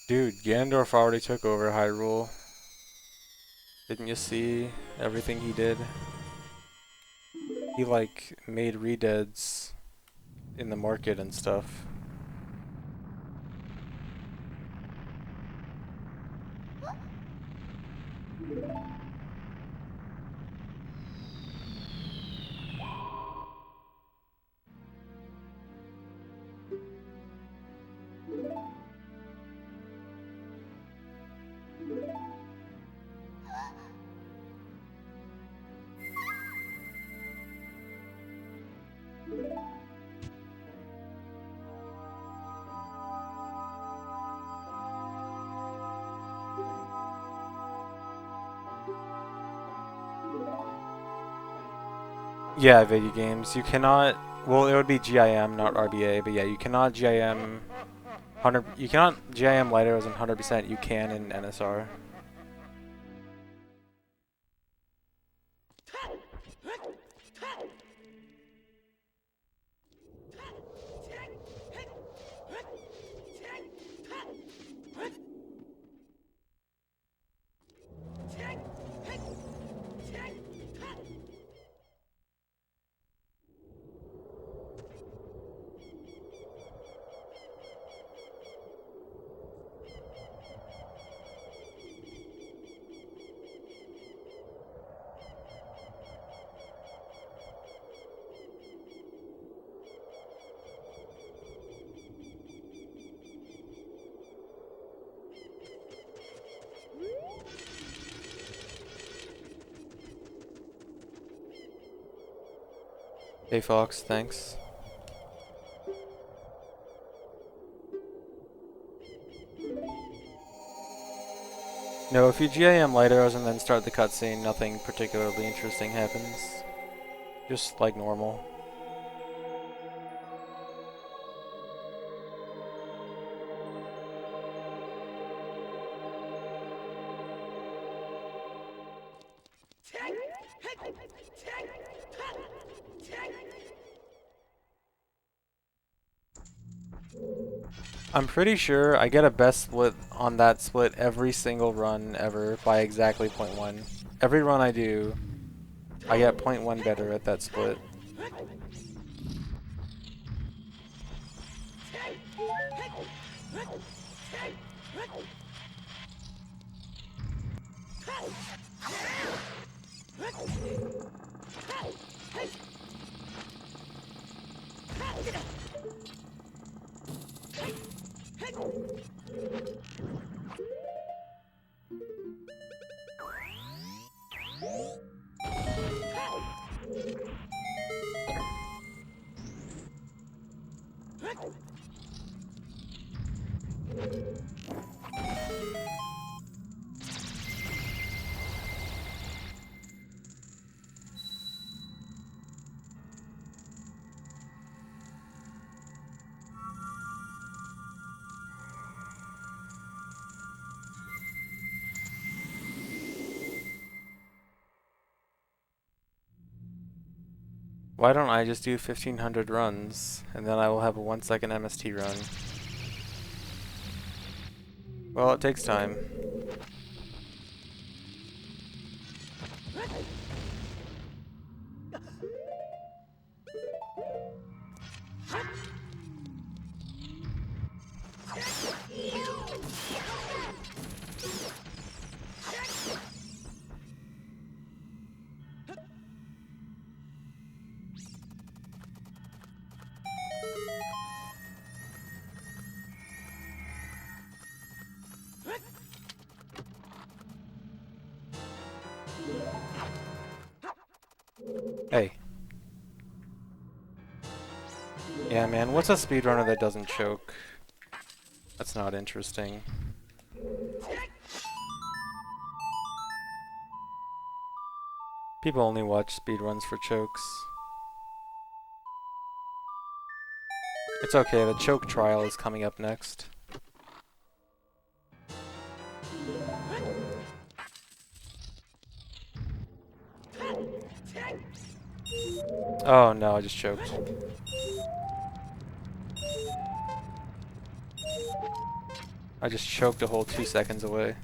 Dude, Ganondorf already took over Hyrule. Didn't you see everything he did? He like made redeads in the market and stuff. Yeah, video games. You cannot. Well, it would be GIM, not RBA, but yeah, you cannot GIM 100. You cannot GIM light arrows in 100%. You can in NSR. Hey Fox, thanks. No, if you GIM light arrows and then start the cutscene, nothing particularly interesting happens. Just like normal. I'm pretty sure I get a best split on that split every single run ever by exactly 0.1. Every run I do, I get 0.1 better at that split. Why don't I just do 1500 runs, and then I will have a 1-second MST run? Well, it takes time. Hey. Yeah, man, what's a speedrunner that doesn't choke? That's not interesting. People only watch speedruns for chokes. It's okay, the choke trial is coming up next. Oh no, I just choked. I just choked a whole 2 seconds away.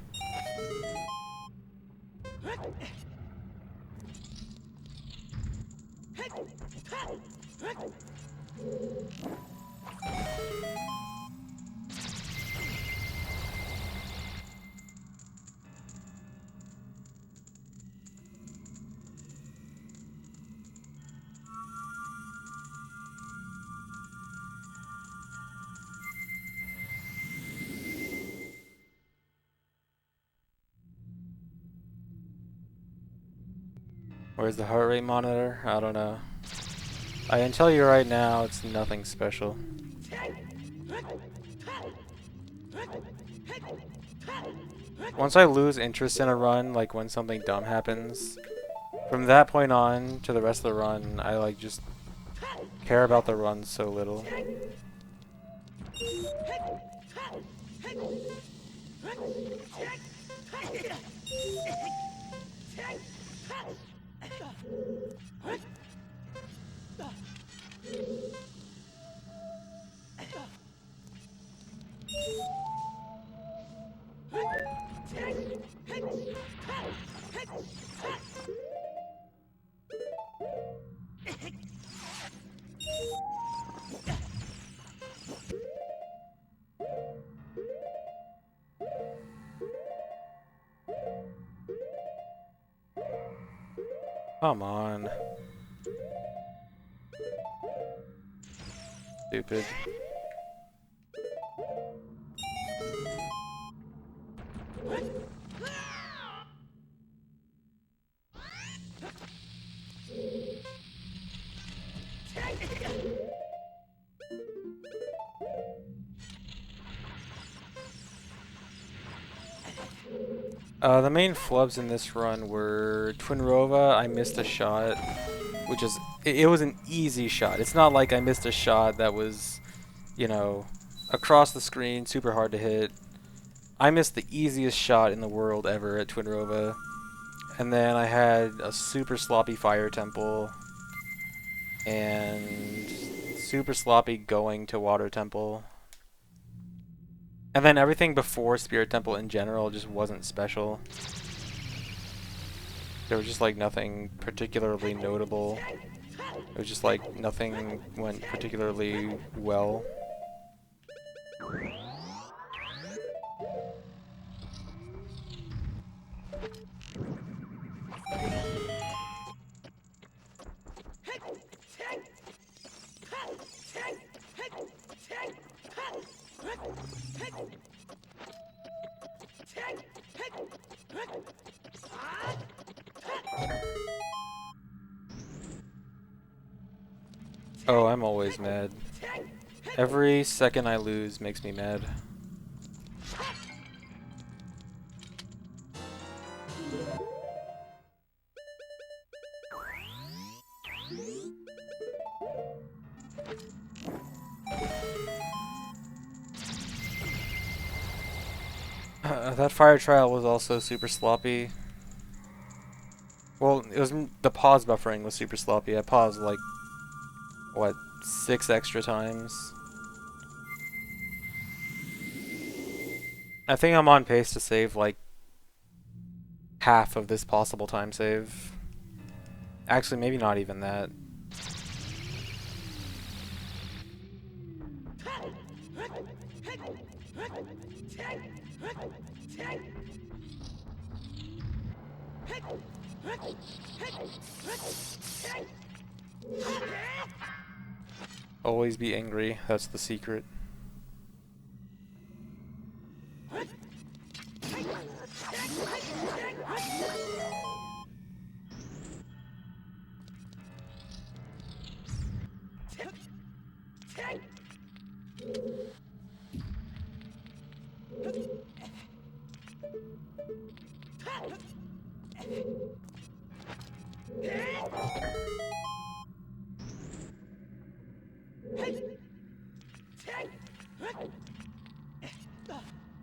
Where's the heart rate monitor? I don't know. I can tell you right now, it's nothing special. Once I lose interest in a run, like when something dumb happens, from that point on to the rest of the run, I like just care about the run so little. Come on. Stupid. The main flubs in this run were Twinrova, I missed a shot, which is, it was an easy shot. It's not like I missed a shot that was, you know, across the screen, super hard to hit. I missed the easiest shot in the world ever at Twinrova. And then I had a super sloppy fire temple, and super sloppy going to water temple. And then everything before Spirit Temple in general just wasn't special. There was just like nothing particularly notable. It was just like nothing went particularly well. Oh, I'm always mad. Every second I lose makes me mad. That fire trial was also super sloppy. Well, it was the pause buffering was super sloppy. I paused like what, 6 extra times. I think I'm on pace to save like half of this possible time save. Actually, maybe not even that. Always be angry, that's the secret.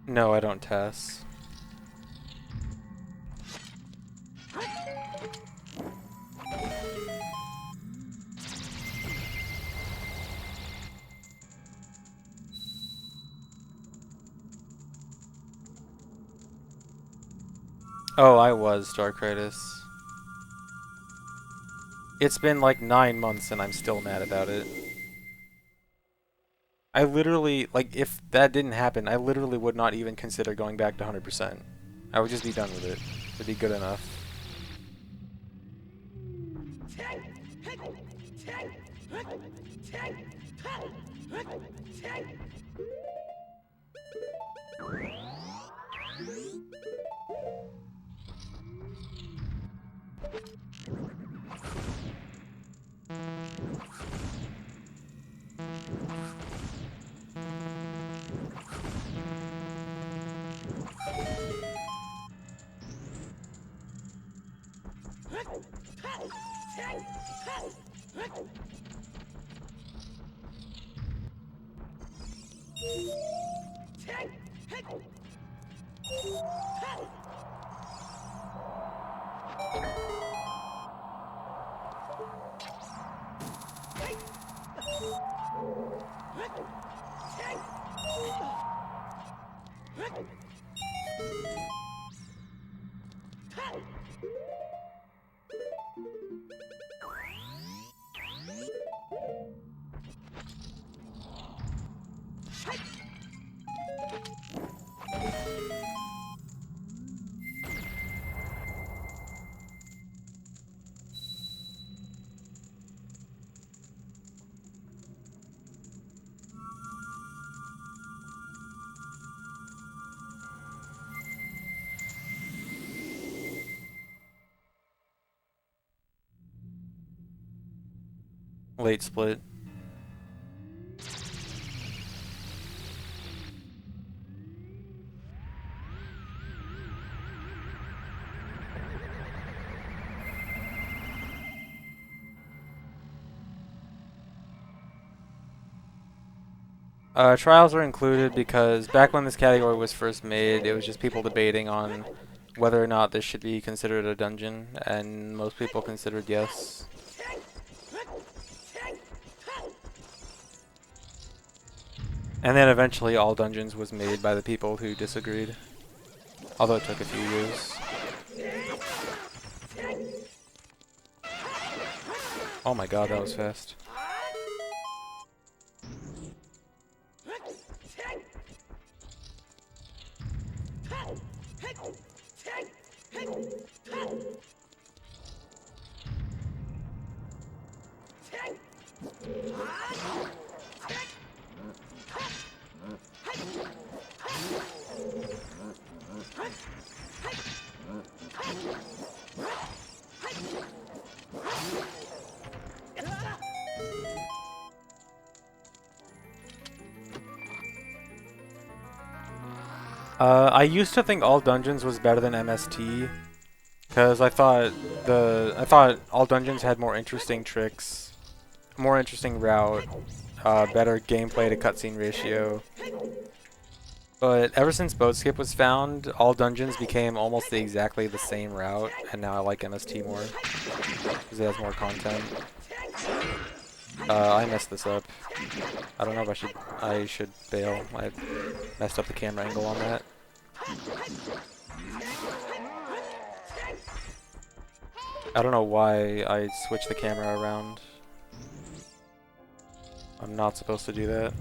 No, I don't test. Oh, I was Darkritis. It's been like 9 months and I'm still mad about it. I literally, like, if that didn't happen, I literally would not even consider going back to 100%. I would just be done with it. It'd be good enough. Late split. Trials are included because back when this category was first made, it was just people debating on whether or not this should be considered a dungeon, and most people considered yes. And then eventually all dungeons was made by the people who disagreed, although it took a few years. Oh my god, that was fast. I used to think all dungeons was better than MST, because I thought all dungeons had more interesting tricks, more interesting route, better gameplay to cutscene ratio. But ever since Boat Skip was found, all dungeons became almost exactly the same route, and now I like MST more because it has more content. I messed this up. I don't know if I should bail. I messed up the camera angle on that. I don't know why I switched the camera around. I'm not supposed to do that.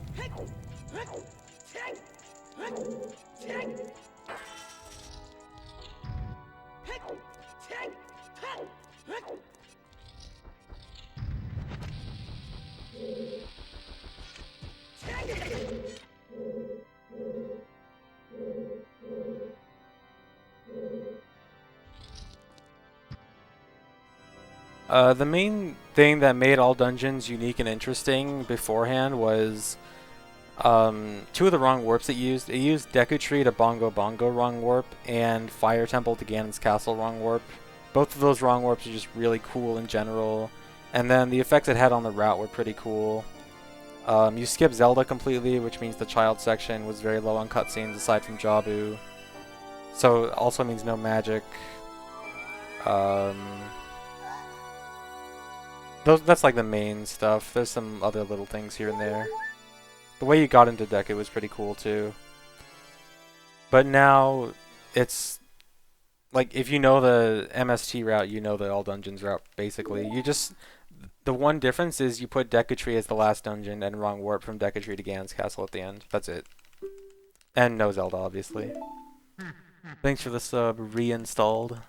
The main thing that made all dungeons unique and interesting beforehand was two of the wrong warps it used. It used Deku Tree to Bongo Bongo wrong warp and Fire Temple to Ganon's Castle wrong warp. Both of those wrong warps are just really cool in general. And then the effects it had on the route were pretty cool. You skip Zelda completely, which means the child section was very low on cutscenes aside from Jabu. So it also means no magic. That's like the main stuff. There's some other little things here and there. The way you got into Deku was pretty cool too. But now it's like if you know the MST route, you know the all dungeons route basically. The one difference is you put Deku Tree as the last dungeon and wrong warp from Deku Tree to Ganon's Castle at the end. That's it. And no Zelda, obviously. Thanks for the sub. Reinstalled.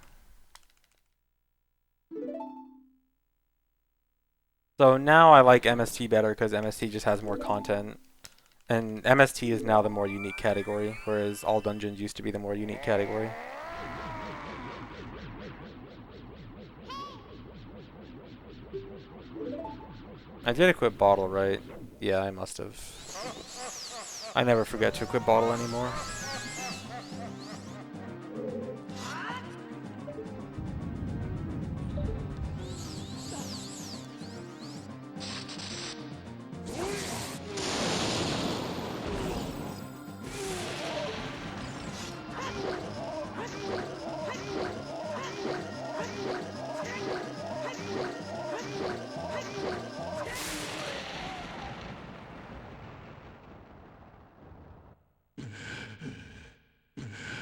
So now I like MST better because MST just has more content. And MST is now the more unique category, whereas all dungeons used to be the more unique category. I did equip bottle, right? Yeah, I must have. I never forget to equip bottle anymore.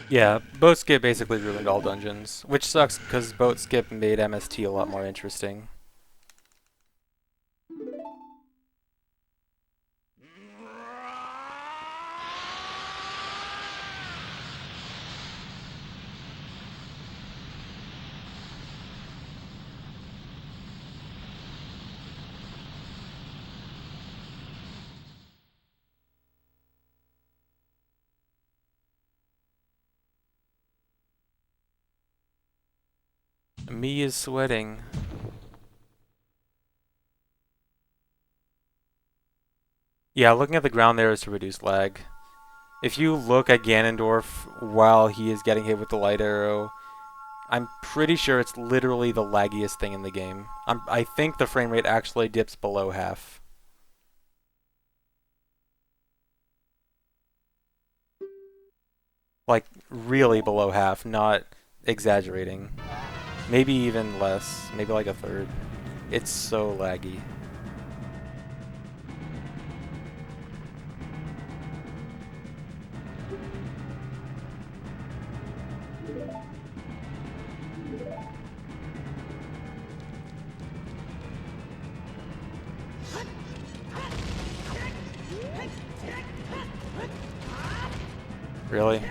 Yeah, boat skip basically ruined all dungeons, which sucks because boat skip made MST a lot more interesting. Me is sweating. Yeah, looking at the ground there is to reduce lag. If you look at Ganondorf while he is getting hit with the light arrow, I'm pretty sure it's literally the laggiest thing in the game. I think the frame rate actually dips below half. Like, really below half, not exaggerating. Maybe even less, maybe like a third. It's so laggy. Really?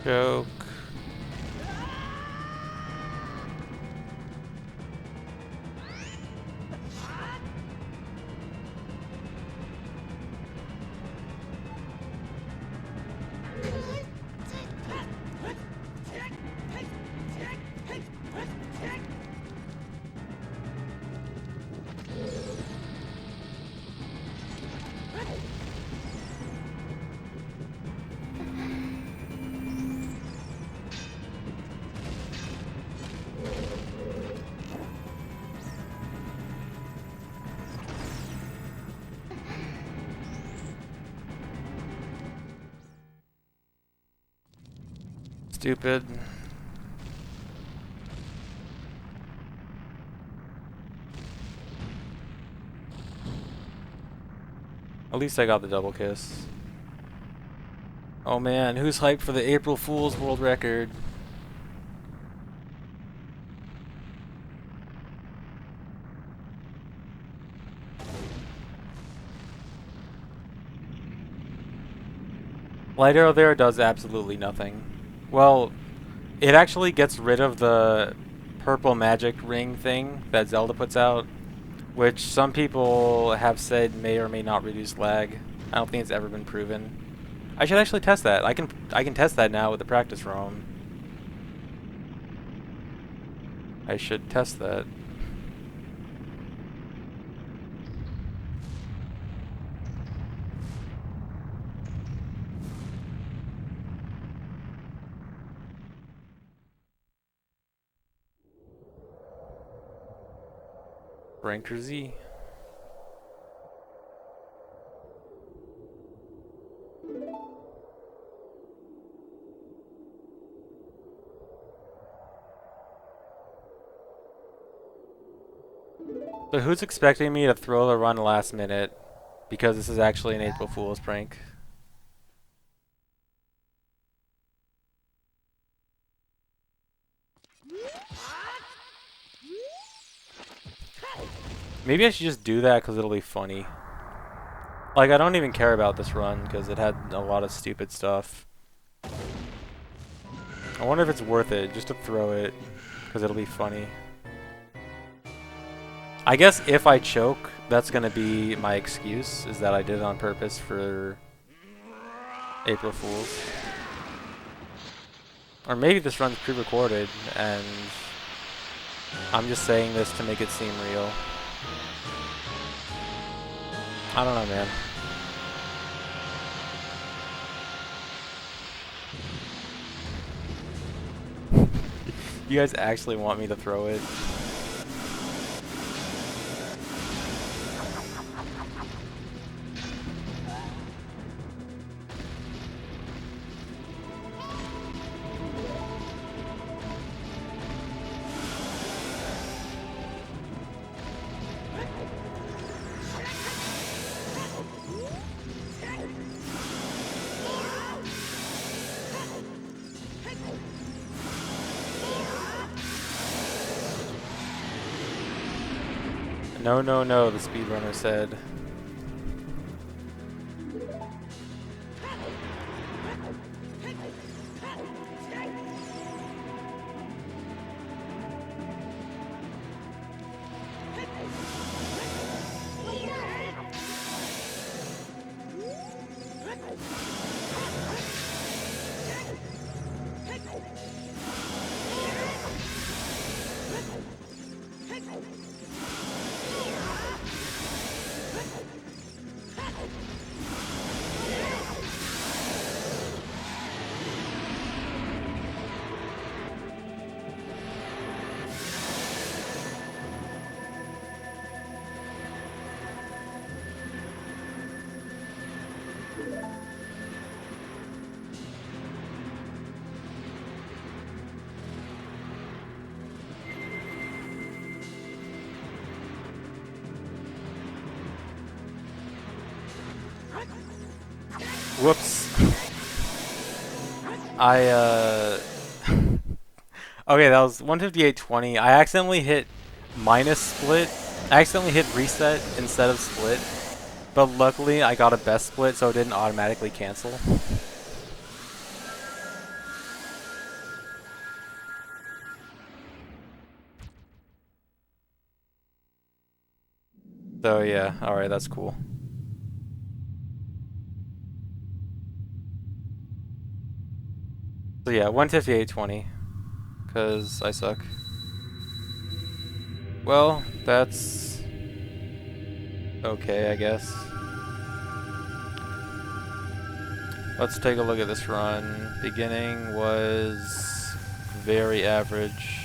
Joke. Stupid. At least I got the double kiss. Oh man, who's hyped for the April Fool's world record? Light arrow there does absolutely nothing. Well, it actually gets rid of the purple magic ring thing that Zelda puts out, which some people have said may or may not reduce lag. I don't think it's ever been proven. I should actually test that. I can test that now with the practice ROM. I should test that. Ranker Z. So who's expecting me to throw the run last minute because this is actually an April Fool's prank? Maybe I should just do that because it'll be funny. Like, I don't even care about this run because it had a lot of stupid stuff. I wonder if it's worth it just to throw it because it'll be funny. I guess if I choke, that's going to be my excuse, is that I did it on purpose for April Fools. Or maybe this run's pre-recorded and I'm just saying this to make it seem real. I don't know, man. You guys actually want me to throw it? No, no, no, the speedrunner said. Whoops. Okay, that was 158.20. I accidentally hit minus split. I accidentally hit reset instead of split. But luckily I got a best split so it didn't automatically cancel. So yeah, alright, that's cool. So yeah, 158.20. Because I suck. Well, that's okay, I guess. Let's take a look at this run. Beginning was very average.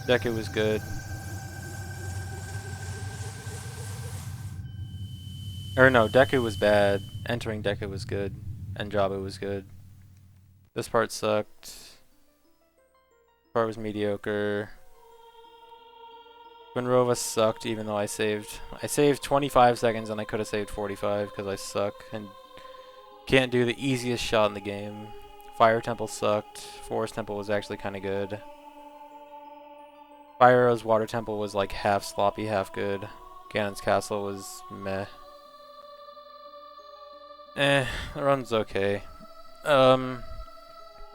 Deku was good. Or no, Deku was bad. Entering Deku was good. And Jabu was good. This part sucked. This part was mediocre. Winrova sucked even though I saved 25 seconds and I could have saved 45 because I suck and can't do the easiest shot in the game. Fire Temple sucked. Forest Temple was actually kind of good. Fire Arrow's Water Temple was like half sloppy, half good. Ganon's Castle was meh. The run's okay.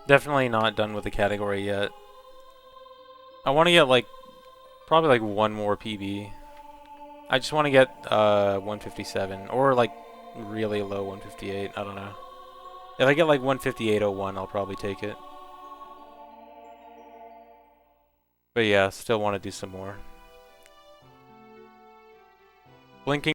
Definitely not done with the category yet. I want to get like probably like one more PB. I just want to get 157 or like really low 158. I don't know. If I get like 158.01, I'll probably take it. But yeah, still want to do some more. Blinking